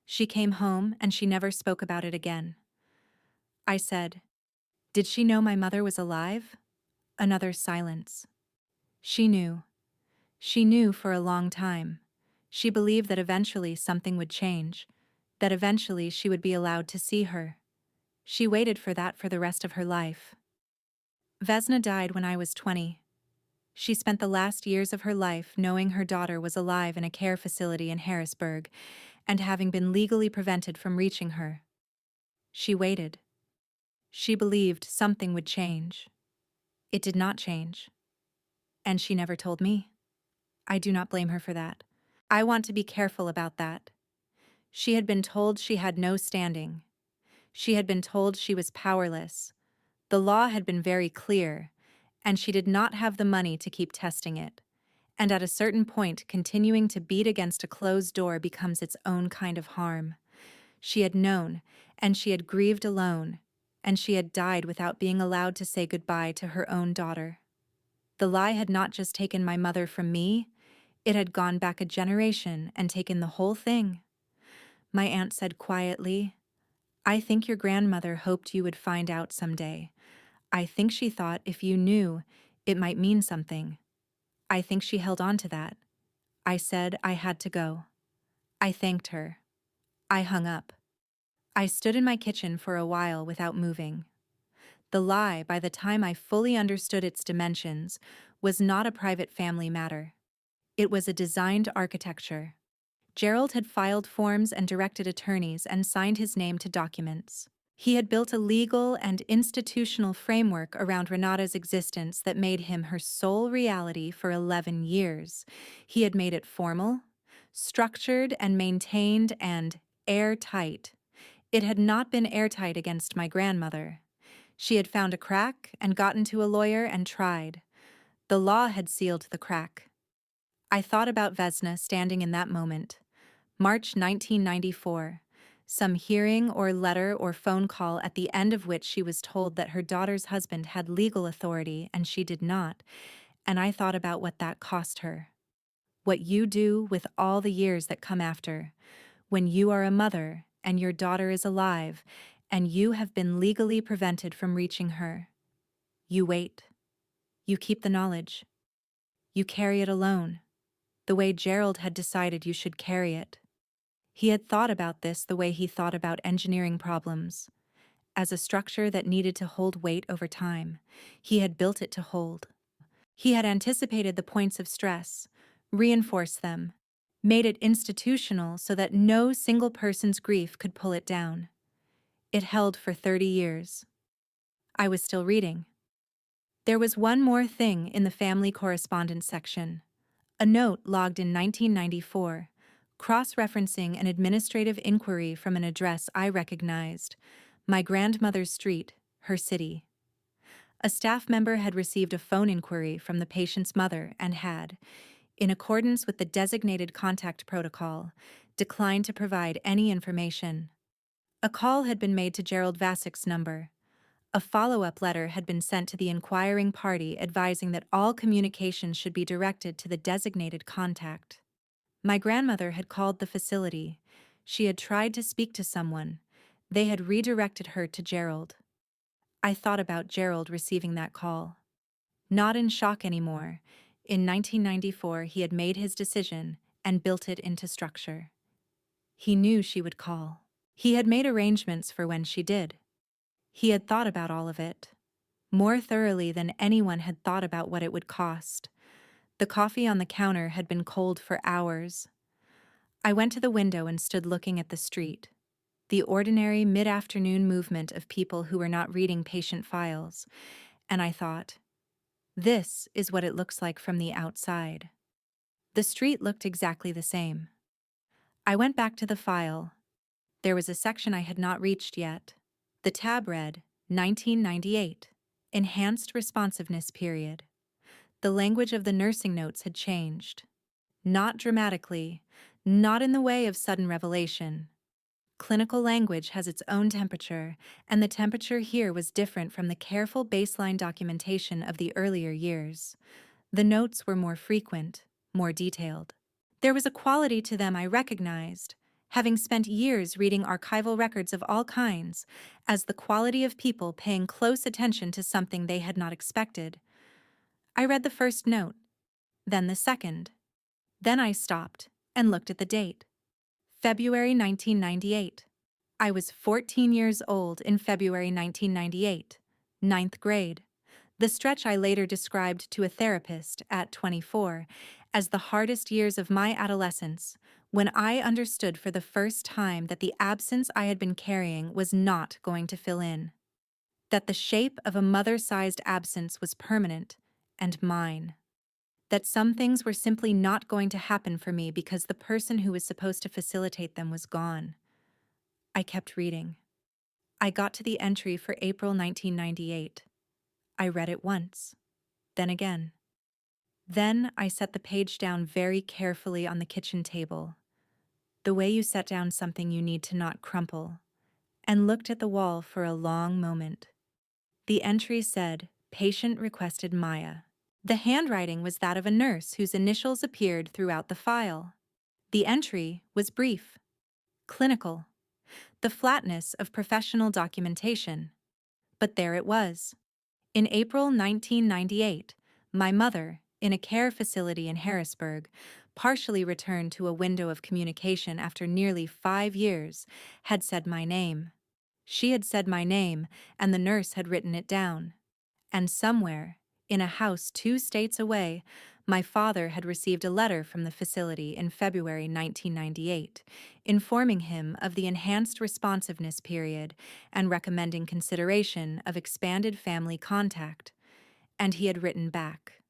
She came home and she never spoke about it again." I said, "Did she know my mother was alive?" Another silence. She knew. She knew for a long time. She believed that eventually something would change, that eventually she would be allowed to see her. She waited for that for the rest of her life. Vesna died when I was 20. She spent the last years of her life knowing her daughter was alive in a care facility in Harrisburg and having been legally prevented from reaching her. She waited. She believed something would change. It did not change. And she never told me. I do not blame her for that. I want to be careful about that. She had been told she had no standing. She had been told she was powerless. The law had been very clear, and she did not have the money to keep testing it. And at a certain point, continuing to beat against a closed door becomes its own kind of harm. She had known, and she had grieved alone, and she had died without being allowed to say goodbye to her own daughter. The lie had not just taken my mother from me, it had gone back a generation and taken the whole thing. My aunt said quietly, "I think your grandmother hoped you would find out someday. I think she thought if you knew, it might mean something. I think she held on to that." I said I had to go. I thanked her. I hung up. I stood in my kitchen for a while without moving. The lie, by the time I fully understood its dimensions, was not a private family matter. It was a designed architecture. Gerald had filed forms and directed attorneys and signed his name to documents. He had built a legal and institutional framework around Renata's existence that made him her sole reality for 11 years. He had made it formal, structured and maintained, and airtight. It had not been airtight against my grandmother. She had found a crack and gotten to a lawyer and tried. The law had sealed the crack. I thought about Vesna standing in that moment. March 1994. some hearing or letter or phone call at the end of which she was told that her daughter's husband had legal authority and she did not, and I thought about what that cost her. What you do with all the years that come after, when you are a mother and your daughter is alive and you have been legally prevented from reaching her. You wait. You keep the knowledge. You carry it alone, the way Gerald had decided you should carry it. He had thought about this the way he thought about engineering problems, as a structure that needed to hold weight over time. He had built it to hold. He had anticipated the points of stress, reinforced them, made it institutional so that no single person's grief could pull it down. It held for 30 years. I was still reading. There was one more thing in the family correspondence section. A note logged in 1994, cross-referencing an administrative inquiry from an address I recognized, my grandmother's street, her city. A staff member had received a phone inquiry from the patient's mother and had, in accordance with the designated contact protocol, declined to provide any information. A call had been made to Gerald Vasick's number. A follow-up letter had been sent to the inquiring party advising that all communication should be directed to the designated contact. My grandmother had called the facility. She had tried to speak to someone. They had redirected her to Gerald. I thought about Gerald receiving that call. Not in shock anymore. In 1994, he had made his decision and built it into structure. He knew she would call. He had made arrangements for when she did. He had thought about all of it, more thoroughly than anyone had thought about what it would cost. The coffee on the counter had been cold for hours. I went to the window and stood looking at the street, the ordinary mid-afternoon movement of people who were not reading patient files, and I thought, this is what it looks like from the outside. The street looked exactly the same. I went back to the file. There was a section I had not reached yet. The tab read, 1998, Enhanced Responsiveness Period. The language of the nursing notes had changed. Not dramatically, not in the way of sudden revelation. Clinical language has its own temperature, and the temperature here was different from the careful baseline documentation of the earlier years. The notes were more frequent, more detailed. There was a quality to them I recognized, having spent years reading archival records of all kinds, as the quality of people paying close attention to something they had not expected. I read the first note, then the second. Then I stopped and looked at the date. February 1998. I was 14 years old in February 1998, ninth grade. The stretch I later described to a therapist at 24 as the hardest years of my adolescence, when I understood for the first time that the absence I had been carrying was not going to fill in. That the shape of a mother-sized absence was permanent and mine. That some things were simply not going to happen for me because the person who was supposed to facilitate them was gone. I kept reading. I got to the entry for April 1998. I read it once, then again. Then I set the page down very carefully on the kitchen table, the way you set down something you need to not crumple, and looked at the wall for a long moment. The entry said, "Patient requested Maya." The handwriting was that of a nurse whose initials appeared throughout the file. The entry was brief, clinical, the flatness of professional documentation. But there it was. In April 1998, my mother, in a care facility in Harrisburg, partially returned to a window of communication after nearly 5 years, had said my name. She had said my name, and the nurse had written it down. And somewhere, in a house 2 states away, my father had received a letter from the facility in February 1998, informing him of the enhanced responsiveness period and recommending consideration of expanded family contact. And he had written back.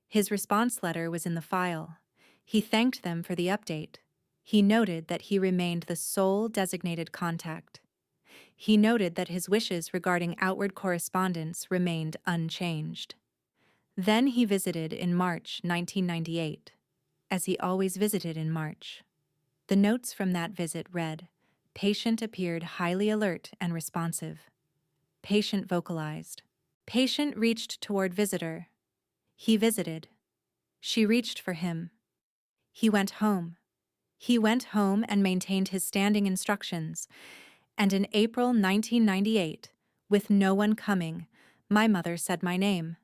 His response letter was in the file. He thanked them for the update. He noted that he remained the sole designated contact. He noted that his wishes regarding outward correspondence remained unchanged. Then he visited in March 1998, as he always visited in March. The notes from that visit read, Patient appeared highly alert and responsive. Patient vocalized. Patient reached toward visitor. He visited. She reached for him. He went home. He went home and maintained his standing instructions. And in April 1998, with no one coming, my mother said my name.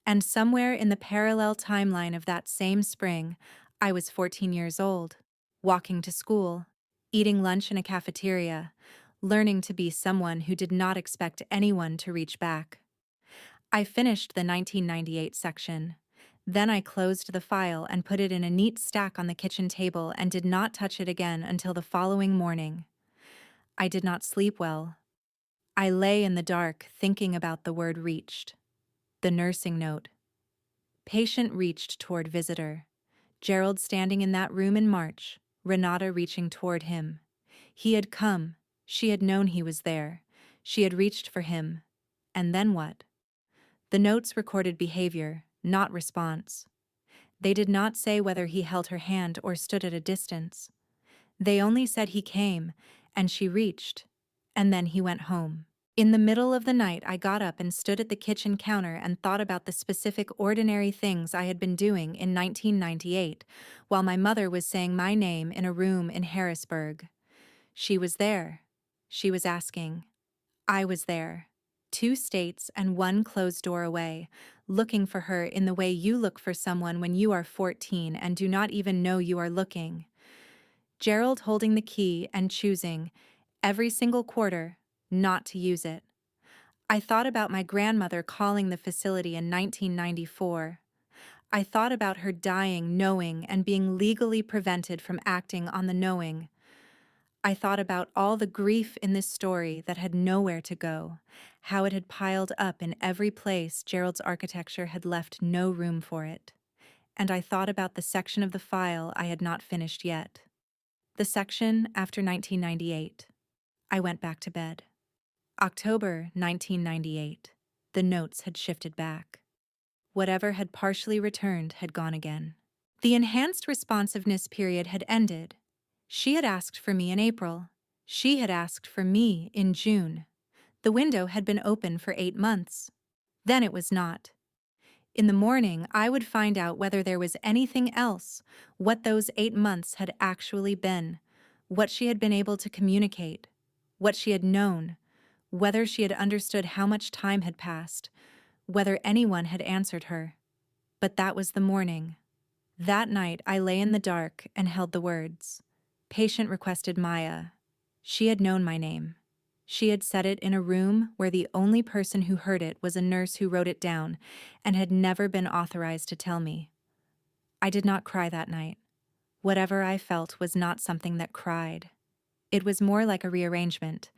And somewhere in the parallel timeline of that same spring, I was 14 years old, walking to school, eating lunch in a cafeteria, learning to be someone who did not expect anyone to reach back. I finished the 1998 section. Then I closed the file and put it in a neat stack on the kitchen table and did not touch it again until the following morning. I did not sleep well. I lay in the dark thinking about the word reached. The nursing note. Patient reached toward visitor. Gerald standing in that room in March, Renata reaching toward him. He had come. She had known he was there. She had reached for him. And then what? The notes recorded behavior, not response. They did not say whether he held her hand or stood at a distance. They only said he came, and she reached, and then he went home. In the middle of the night, I got up and stood at the kitchen counter and thought about the specific ordinary things I had been doing in 1998, while my mother was saying my name in a room in Harrisburg. She was there. She was asking. I was there. 2 states and 1 closed door away, looking for her in the way you look for someone when you are 14 and do not even know you are looking. Gerald holding the key and choosing, every single quarter, not to use it. I thought about my grandmother calling the facility in 1994. I thought about her dying knowing and being legally prevented from acting on the knowing. I thought about all the grief in this story that had nowhere to go, how it had piled up in every place Gerald's architecture had left no room for it. And I thought about the section of the file I had not finished yet. The section after 1998. I went back to bed. October 1998. The notes had shifted back. Whatever had partially returned had gone again. The enhanced responsiveness period had ended. She had asked for me in April. She had asked for me in June. The window had been open for 8 months. Then it was not. In the morning, I would find out whether there was anything else, what those 8 months had actually been, what she had been able to communicate, what she had known, whether she had understood how much time had passed, whether anyone had answered her. But that was the morning. That night I lay in the dark and held the words. Patient requested Maya. She had known my name. She had said it in a room where the only person who heard it was a nurse who wrote it down and had never been authorized to tell me. I did not cry that night. Whatever I felt was not something that cried. It was more like a rearrangement,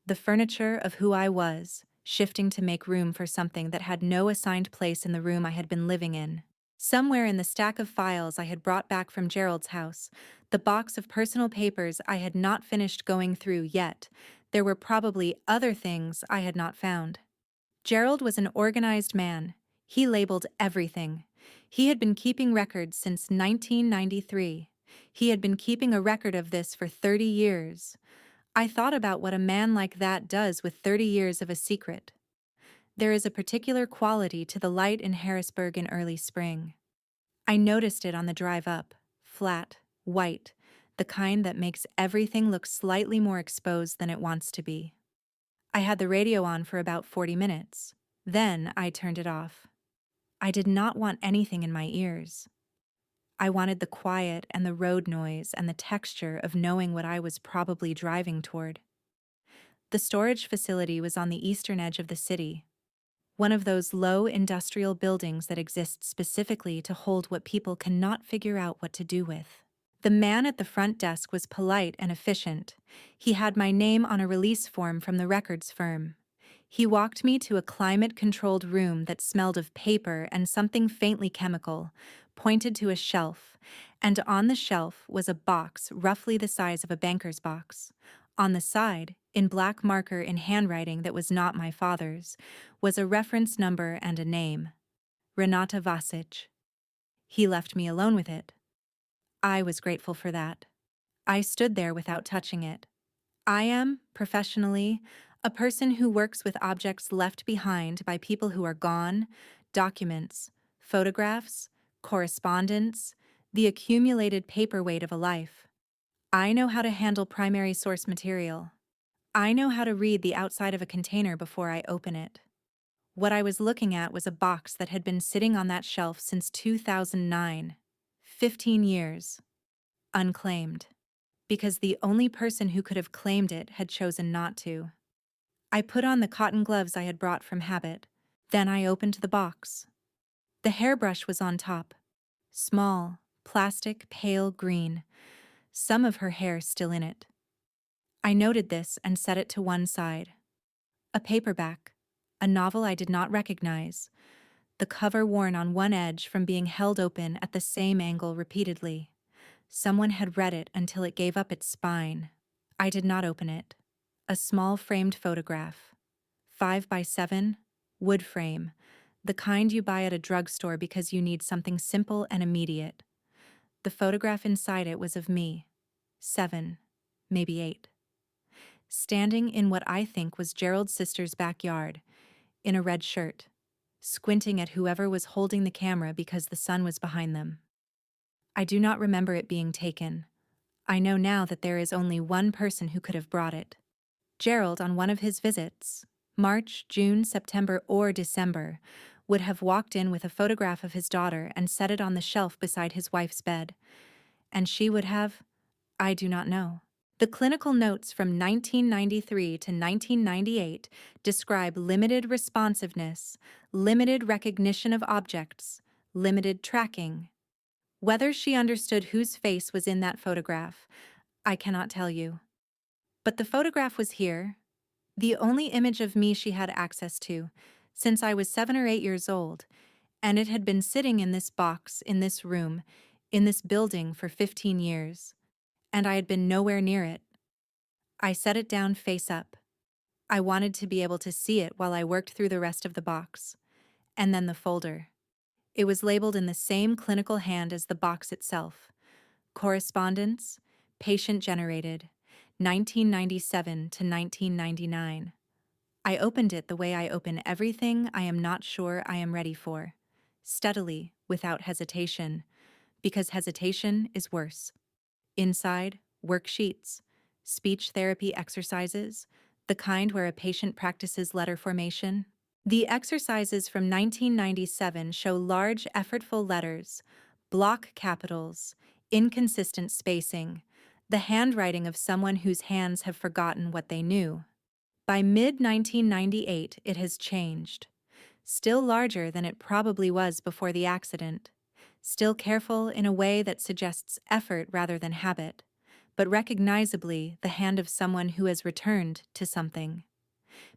the furniture of who I was, shifting to make room for something that had no assigned place in the room I had been living in. Somewhere in the stack of files I had brought back from Gerald's house, the box of personal papers I had not finished going through yet, there were probably other things I had not found. Gerald was an organized man. He labeled everything. He had been keeping records since 1993. He had been keeping a record of this for 30 years. I thought about what a man like that does with 30 years of a secret. There is a particular quality to the light in Harrisburg in early spring. I noticed it on the drive up, flat, white, the kind that makes everything look slightly more exposed than it wants to be. I had the radio on for about 40 minutes. Then I turned it off. I did not want anything in my ears. I wanted the quiet and the road noise and the texture of knowing what I was probably driving toward. The storage facility was on the eastern edge of the city, one of those low industrial buildings that exist specifically to hold what people cannot figure out what to do with. The man at the front desk was polite and efficient. He had my name on a release form from the records firm. He walked me to a climate-controlled room that smelled of paper and something faintly chemical, pointed to a shelf, and on the shelf was a box roughly the size of a banker's box. On the side, in black marker in handwriting that was not my father's, was a reference number and a name. Renata Vasic. He left me alone with it. I was grateful for that. I stood there without touching it. I am, professionally, a person who works with objects left behind by people who are gone, documents, photographs, correspondence, the accumulated paperweight of a life. I know how to handle primary source material. I know how to read the outside of a container before I open it. What I was looking at was a box that had been sitting on that shelf since 2009. 15 years. Unclaimed. Because the only person who could have claimed it had chosen not to. I put on the cotton gloves I had brought from habit. Then I opened the box. The hairbrush was on top. Small, plastic, pale green. Some of her hair still in it. I noted this and set it to one side. A paperback. A novel I did not recognize. The cover worn on one edge from being held open at the same angle repeatedly. Someone had read it until it gave up its spine. I did not open it. A small framed photograph. 5 by 7, wood frame, the kind you buy at a drugstore because you need something simple and immediate. The photograph inside it was of me, 7, maybe 8, standing in what I think was Gerald's sister's backyard, in a red shirt, squinting at whoever was holding the camera because the sun was behind them. I do not remember it being taken. I know now that there is only one person who could have brought it. Gerald, on one of his visits, March, June, September, or December, would have walked in with a photograph of his daughter and set it on the shelf beside his wife's bed. And she would have, I do not know. The clinical notes from 1993 to 1998 describe limited responsiveness, limited recognition of objects, limited tracking. Whether she understood whose face was in that photograph, I cannot tell you. But the photograph was here, the only image of me she had access to, since I was 7 or 8 years old, and it had been sitting in this box, in this room, in this building for 15 years, and I had been nowhere near it. I set it down face up. I wanted to be able to see it while I worked through the rest of the box. And then the folder. It was labeled in the same clinical hand as the box itself. Correspondence, patient-generated, 1997 to 1999. I opened it the way I open everything I am not sure I am ready for. Steadily, without hesitation, because hesitation is worse. Inside, worksheets, speech therapy exercises, the kind where a patient practices letter formation. The exercises from 1997 show large, effortful letters, block capitals, inconsistent spacing, the handwriting of someone whose hands have forgotten what they knew. By mid-1998, it has changed. Still larger than it probably was before the accident. Still careful in a way that suggests effort rather than habit, but recognizably the hand of someone who has returned to something.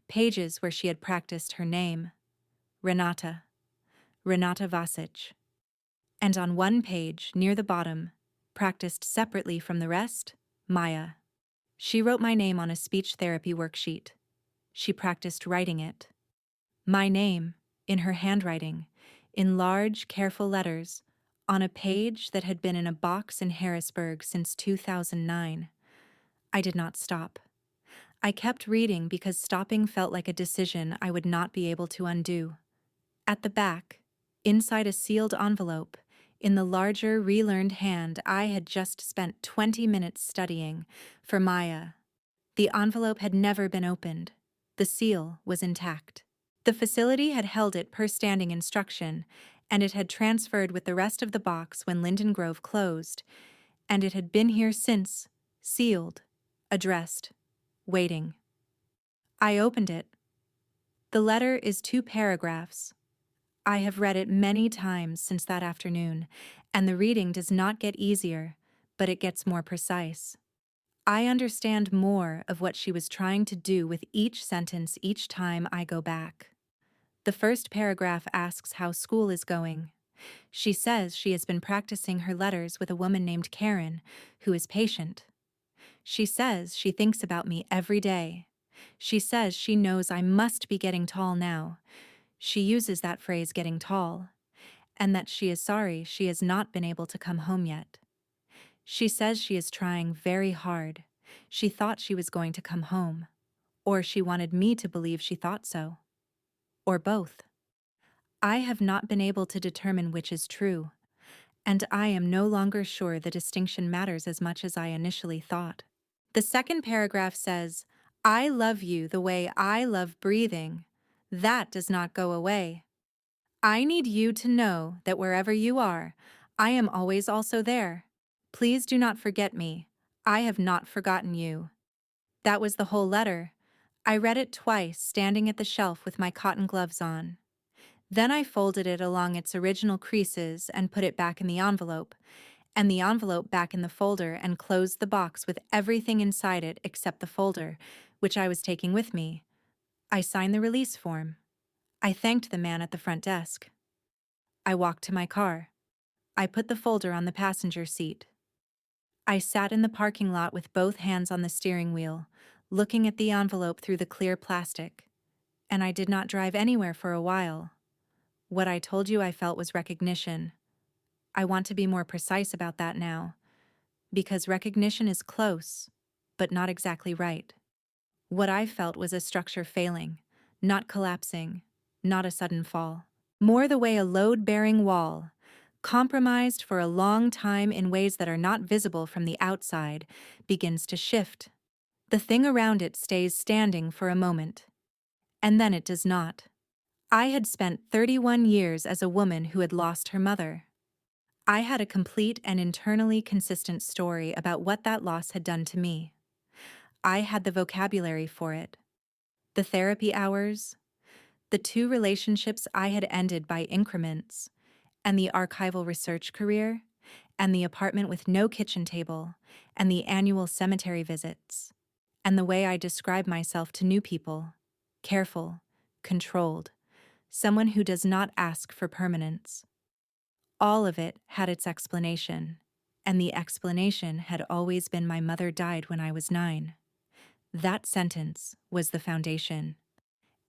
Pages where she had practiced her name. Renata. Renata Vasic. And on one page, near the bottom, practiced separately from the rest, Maya. She wrote my name on a speech therapy worksheet. She practiced writing it. My name, in her handwriting, in large, careful letters, on a page that had been in a box in Harrisburg since 2009. I did not stop. I kept reading because stopping felt like a decision I would not be able to undo. At the back, inside a sealed envelope, in the larger, relearned hand I had just spent 20 minutes studying, for Maya. The envelope had never been opened. The seal was intact. The facility had held it per standing instruction, and it had transferred with the rest of the box when Linden Grove closed, and it had been here since, sealed, addressed, waiting. I opened it. The letter is 2 paragraphs. I have read it many times since that afternoon, and the reading does not get easier, but it gets more precise. I understand more of what she was trying to do with each sentence each time I go back. The first paragraph asks how school is going. She says she has been practicing her letters with a woman named Karen, who is patient. She says she thinks about me every day. She says she knows I must be getting tall now. She uses that phrase, getting tall, and that she is sorry she has not been able to come home yet. She says she is trying very hard, She thought she was going to come home, or she wanted me to believe she thought so, or both. I have not been able to determine which is true, and I am no longer sure the distinction matters as much as I initially thought. The second paragraph says, I love you the way I love breathing. That does not go away. I need you to know that wherever you are, I am always also there. Please do not forget me. I have not forgotten you. That was the whole letter. I read it twice, standing at the shelf with my cotton gloves on. Then I folded it along its original creases and put it back in the envelope, and the envelope back in the folder, and closed the box with everything inside it except the folder, which I was taking with me. I signed the release form. I thanked the man at the front desk. I walked to my car. I put the folder on the passenger seat. I sat in the parking lot with both hands on the steering wheel, looking at the envelope through the clear plastic. And I did not drive anywhere for a while. What I told you I felt was recognition. I want to be more precise about that now, because recognition is close, but not exactly right. What I felt was a structure failing, not collapsing, not a sudden fall. More the way a load-bearing wall, compromised for a long time in ways that are not visible from the outside, begins to shift. The thing around it stays standing for a moment, and then it does not. I had spent 31 years as a woman who had lost her mother. I had a complete and internally consistent story about what that loss had done to me. I had the vocabulary for it. The therapy hours, the 2 relationships I had ended by increments, and the archival research career, and the apartment with no kitchen table, and the annual cemetery visits, and the way I describe myself to new people: careful, controlled, someone who does not ask for permanence. All of it had its explanation, and the explanation had always been my mother died when I was 9. That sentence was the foundation.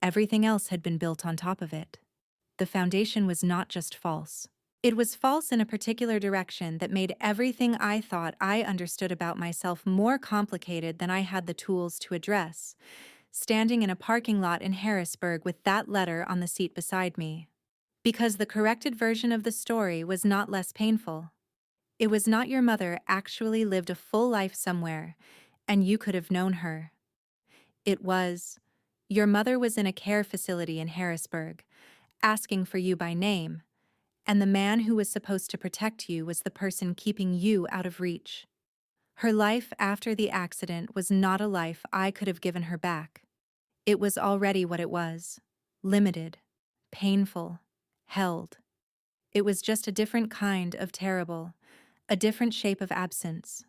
Everything else had been built on top of it. The foundation was not just false. It was false in a particular direction that made everything I thought I understood about myself more complicated than I had the tools to address, standing in a parking lot in Harrisburg with that letter on the seat beside me. Because the corrected version of the story was not less painful. It was not your mother actually lived a full life somewhere, and you could have known her. It was, your mother was in a care facility in Harrisburg, asking for you by name, and the man who was supposed to protect you was the person keeping you out of reach. Her life after the accident was not a life I could have given her back. It was already what it was: limited, painful, held. It was just a different kind of terrible, a different shape of absence.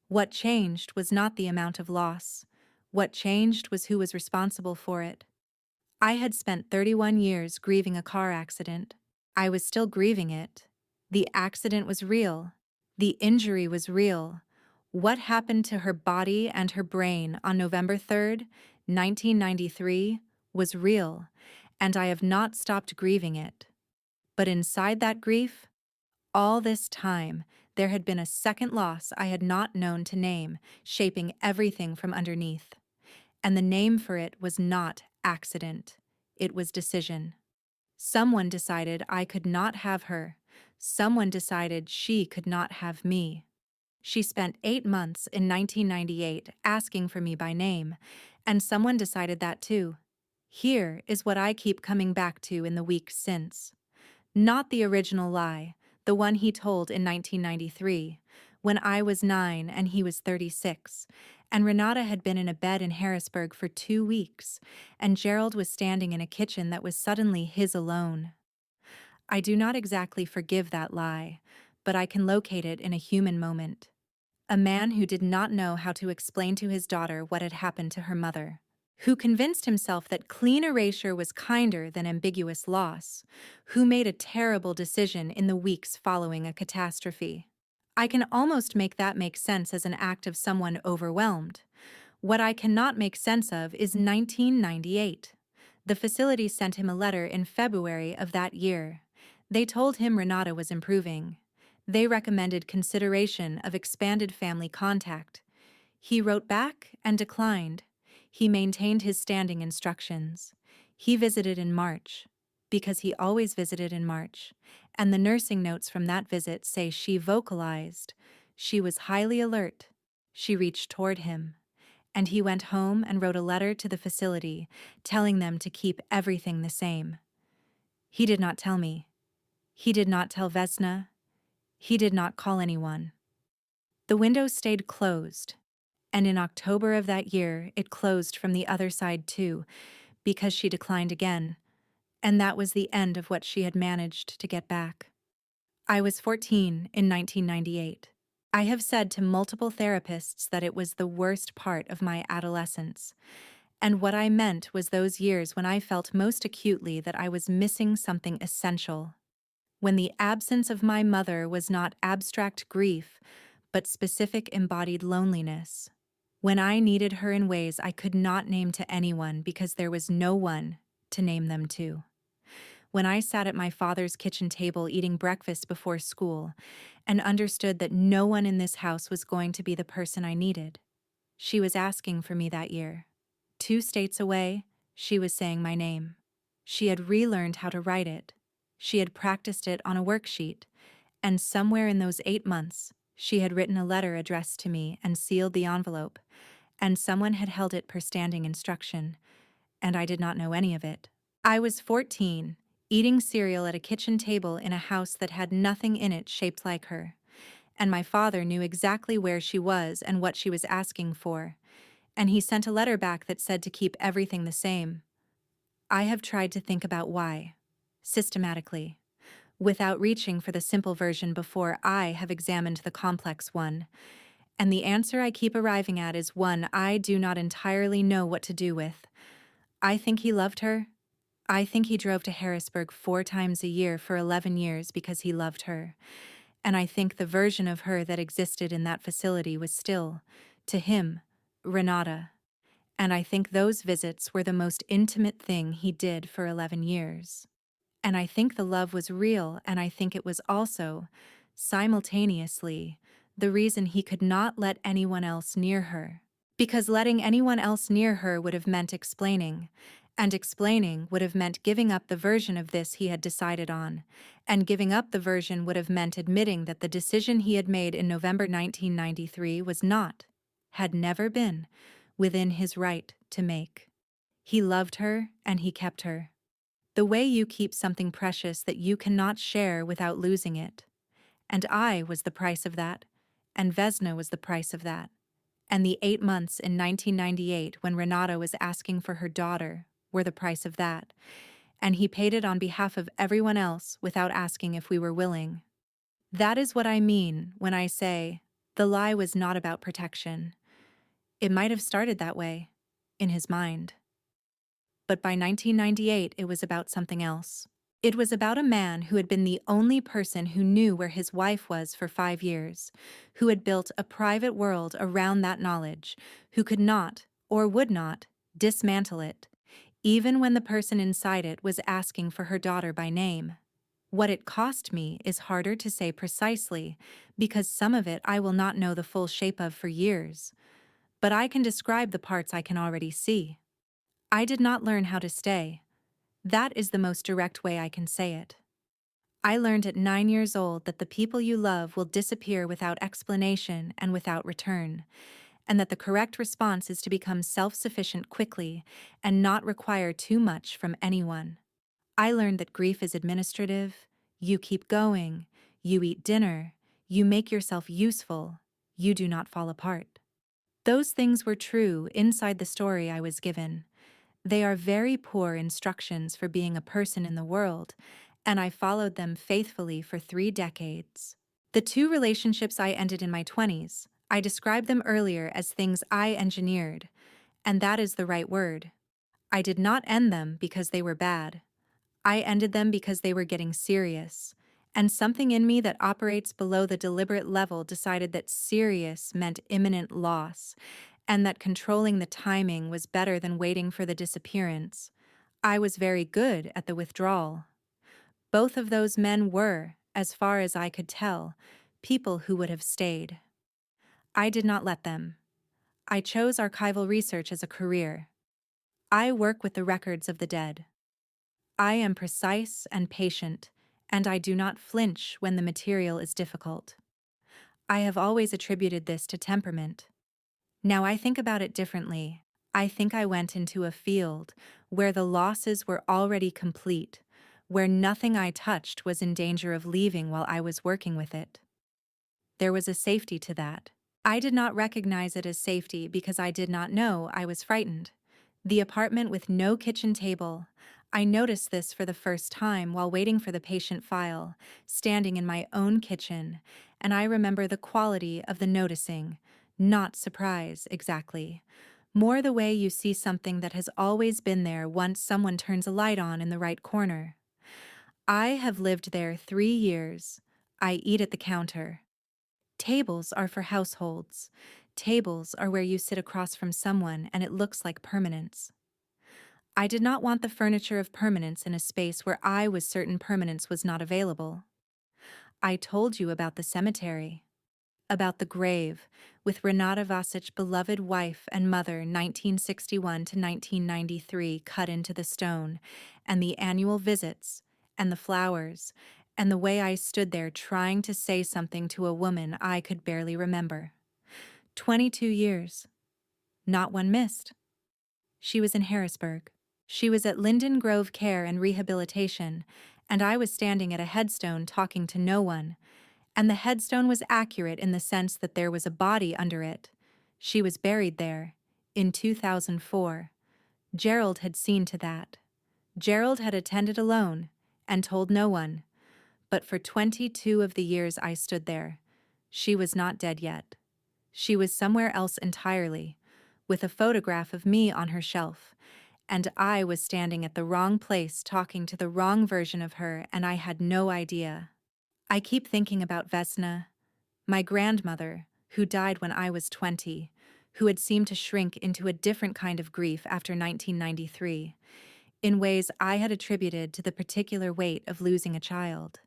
What changed was not the amount of loss. What changed was who was responsible for it. I had spent 31 years grieving a car accident. I was still grieving it. The accident was real. The injury was real. What happened to her body and her brain on November 3rd, 1993, was real, and I have not stopped grieving it. But inside that grief, all this time, there had been a second loss I had not known to name, shaping everything from underneath. And the name for it was not accident. It was decision. Someone decided I could not have her. Someone decided she could not have me. She spent 8 months in 1998 asking for me by name, and someone decided that too. Here is what I keep coming back to in the weeks since. Not the original lie, the one he told in 1993, when I was 9 and he was 36, and Renata had been in a bed in Harrisburg for 2 weeks, and Gerald was standing in a kitchen that was suddenly his alone. I do not exactly forgive that lie, but I can locate it in a human moment. A man who did not know how to explain to his daughter what had happened to her mother, who convinced himself that clean erasure was kinder than ambiguous loss, who made a terrible decision in the weeks following a catastrophe. I can almost make that make sense as an act of someone overwhelmed. What I cannot make sense of is 1998. The facility sent him a letter in February of that year. They told him Renata was improving. They recommended consideration of expanded family contact. He wrote back and declined. He maintained his standing instructions. He visited in March, because he always visited in March, and the nursing notes from that visit say she vocalized. She was highly alert. She reached toward him. And he went home and wrote a letter to the facility, telling them to keep everything the same. He did not tell me. He did not tell Vesna. He did not call anyone. The window stayed closed, and in October of that year it closed from the other side too, because she declined again, and that was the end of what she had managed to get back. I was 14 in 1998. I have said to multiple therapists that it was the worst part of my adolescence, and what I meant was those years when I felt most acutely that I was missing something essential, when the absence of my mother was not abstract grief, but specific embodied loneliness, when I needed her in ways I could not name to anyone because there was no one to name them to. When I sat at my father's kitchen table eating breakfast before school and understood that no one in this house was going to be the person I needed. She was asking for me that year. 2 states away, she was saying my name. She had relearned how to write it. She had practiced it on a worksheet, and somewhere in those 8 months, she had written a letter addressed to me and sealed the envelope, and someone had held it per standing instruction, and I did not know any of it. I was 14, eating cereal at a kitchen table in a house that had nothing in it shaped like her, and my father knew exactly where she was and what she was asking for, and he sent a letter back that said to keep everything the same. I have tried to think about why, systematically, without reaching for the simple version before I have examined the complex one, and the answer I keep arriving at is one I do not entirely know what to do with. I think he loved her. I think he drove to Harrisburg 4 times a year for 11 years because he loved her. And I think the version of her that existed in that facility was still, to him, Renata. And I think those visits were the most intimate thing he did for 11 years. And I think the love was real, and I think it was also, simultaneously, the reason he could not let anyone else near her. Because letting anyone else near her would have meant explaining, and explaining would have meant giving up the version of this he had decided on, and giving up the version would have meant admitting that the decision he had made in November 1993 was not, had never been, within his right to make. He loved her, and he kept her. The way you keep something precious that you cannot share without losing it. And I was the price of that, and Vesna was the price of that. And the 8 months in 1998 when Renata was asking for her daughter were the price of that, and he paid it on behalf of everyone else without asking if we were willing. That is what I mean when I say the lie was not about protection. It might have started that way, in his mind. But by 1998 it was about something else. It was about a man who had been the only person who knew where his wife was for 5 years, who had built a private world around that knowledge, who could not, or would not, dismantle it, even when the person inside it was asking for her daughter by name. What it cost me is harder to say precisely, because some of it I will not know the full shape of for years, but I can describe the parts I can already see. I did not learn how to stay. That is the most direct way I can say it. I learned at 9 years old that the people you love will disappear without explanation and without return, and that the correct response is to become self-sufficient quickly and not require too much from anyone. I learned that grief is administrative. You keep going, you eat dinner, you make yourself useful, you do not fall apart. Those things were true inside the story I was given. They are very poor instructions for being a person in the world, and I followed them faithfully for 3 decades. The 2 relationships I ended in my 20s, I described them earlier as things I engineered, and that is the right word. I did not end them because they were bad. I ended them because they were getting serious, and something in me that operates below the deliberate level decided that serious meant imminent loss, and that controlling the timing was better than waiting for the disappearance. I was very good at the withdrawal. Both of those men were, as far as I could tell, people who would have stayed. I did not let them. I chose archival research as a career. I work with the records of the dead. I am precise and patient, and I do not flinch when the material is difficult. I have always attributed this to temperament. Now I think about it differently. I think I went into a field where the losses were already complete, where nothing I touched was in danger of leaving while I was working with it. There was a safety to that. I did not recognize it as safety because I did not know I was frightened. The apartment with no kitchen table. I noticed this for the first time while waiting for the patient file, standing in my own kitchen, and I remember the quality of the noticing, not surprise exactly. More the way you see something that has always been there once someone turns a light on in the right corner. I have lived there 3 years. I eat at the counter. Tables are for households. Tables are where you sit across from someone and it looks like permanence. I did not want the furniture of permanence in a space where I was certain permanence was not available. I told you about the cemetery, about the grave, with Renata Vasic's beloved wife and mother 1961 to 1993 cut into the stone, and the annual visits, and the flowers, and the way I stood there trying to say something to a woman I could barely remember. 22 years. Not one missed. She was in Harrisburg. She was at Linden Grove Care and Rehabilitation, and I was standing at a headstone talking to no one, and the headstone was accurate in the sense that there was a body under it. She was buried there, in 2004. Gerald had seen to that. Gerald had attended alone, and told no one. But for 22 of the years I stood there, she was not dead yet. She was somewhere else entirely, with a photograph of me on her shelf, and I was standing at the wrong place talking to the wrong version of her, and I had no idea. I keep thinking about Vesna, my grandmother, who died when I was 20, who had seemed to shrink into a different kind of grief after 1993, in ways I had attributed to the particular weight of losing a child.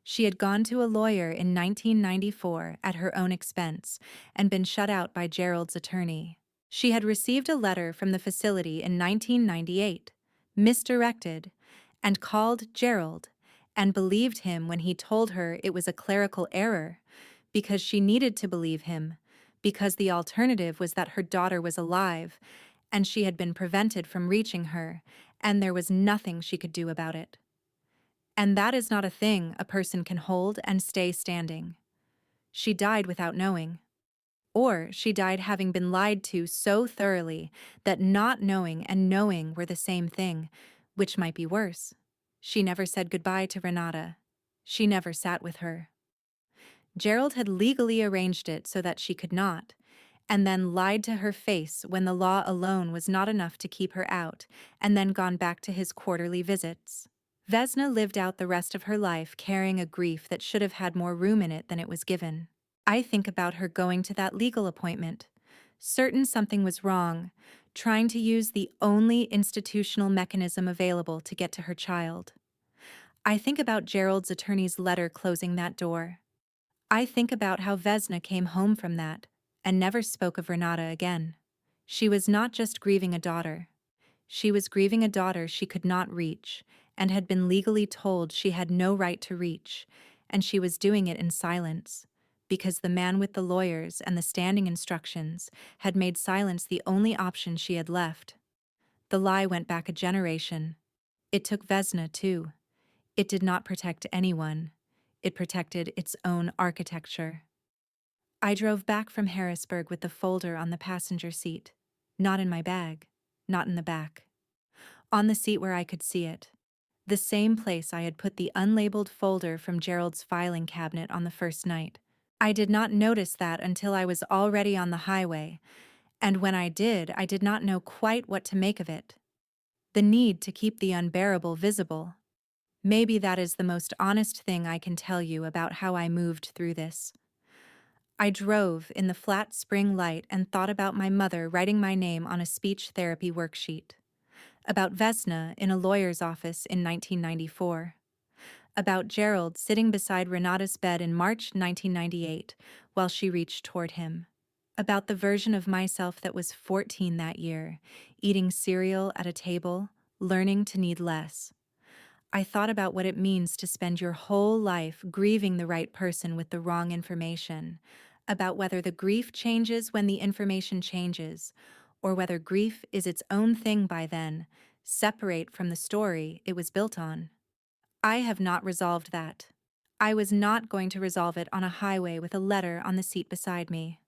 She had gone to a lawyer in 1994 at her own expense and been shut out by Gerald's attorney. She had received a letter from the facility in 1998, misdirected, and called Gerald, and believed him when he told her it was a clerical error, because she needed to believe him, because the alternative was that her daughter was alive, and she had been prevented from reaching her, and there was nothing she could do about it. And that is not a thing a person can hold and stay standing. She died without knowing. Or she died having been lied to so thoroughly that not knowing and knowing were the same thing, which might be worse. She never said goodbye to Renata. She never sat with her. Gerald had legally arranged it so that she could not, and then lied to her face when the law alone was not enough to keep her out, and then gone back to his quarterly visits. Vesna lived out the rest of her life carrying a grief that should have had more room in it than it was given. I think about her going to that legal appointment, certain something was wrong, trying to use the only institutional mechanism available to get to her child. I think about Gerald's attorney's letter closing that door. I think about how Vesna came home from that and never spoke of Renata again. She was not just grieving a daughter. She was grieving a daughter she could not reach and had been legally told she had no right to reach, and she was doing it in silence, because the man with the lawyers and the standing instructions had made silence the only option she had left. The lie went back a generation. It took Vesna, too. It did not protect anyone. It protected its own architecture. I drove back from Harrisburg with the folder on the passenger seat, not in my bag, not in the back. On the seat where I could see it, the same place I had put the unlabeled folder from Gerald's filing cabinet on the first night. I did not notice that until I was already on the highway, and when I did not know quite what to make of it. The need to keep the unbearable visible. Maybe that is the most honest thing I can tell you about how I moved through this. I drove in the flat spring light and thought about my mother writing my name on a speech therapy worksheet, about Vesna in a lawyer's office in 1994, about Gerald sitting beside Renata's bed in March 1998 while she reached toward him. About the version of myself that was 14 that year, eating cereal at a table, learning to need less. I thought about what it means to spend your whole life grieving the right person with the wrong information, about whether the grief changes when the information changes, or whether grief is its own thing by then, separate from the story it was built on. I have not resolved that. I was not going to resolve it on a highway with a letter on the seat beside me.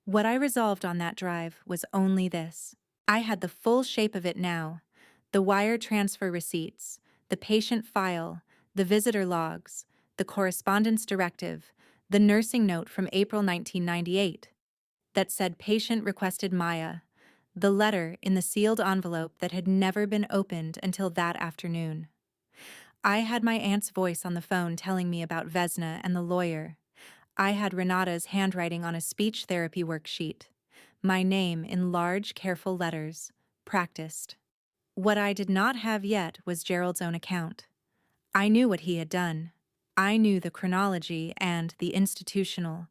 What I resolved on that drive was only this. I had the full shape of it now: the wire transfer receipts, the patient file, the visitor logs, the correspondence directive, the nursing note from April 1998 that said patient requested Maya, the letter in the sealed envelope that had never been opened until that afternoon. I had my aunt's voice on the phone telling me about Vesna and the lawyer. I had Renata's handwriting on a speech therapy worksheet. My name in large, careful letters. Practiced. What I did not have yet was Gerald's own account. I knew what he had done. I knew the chronology and the institutional,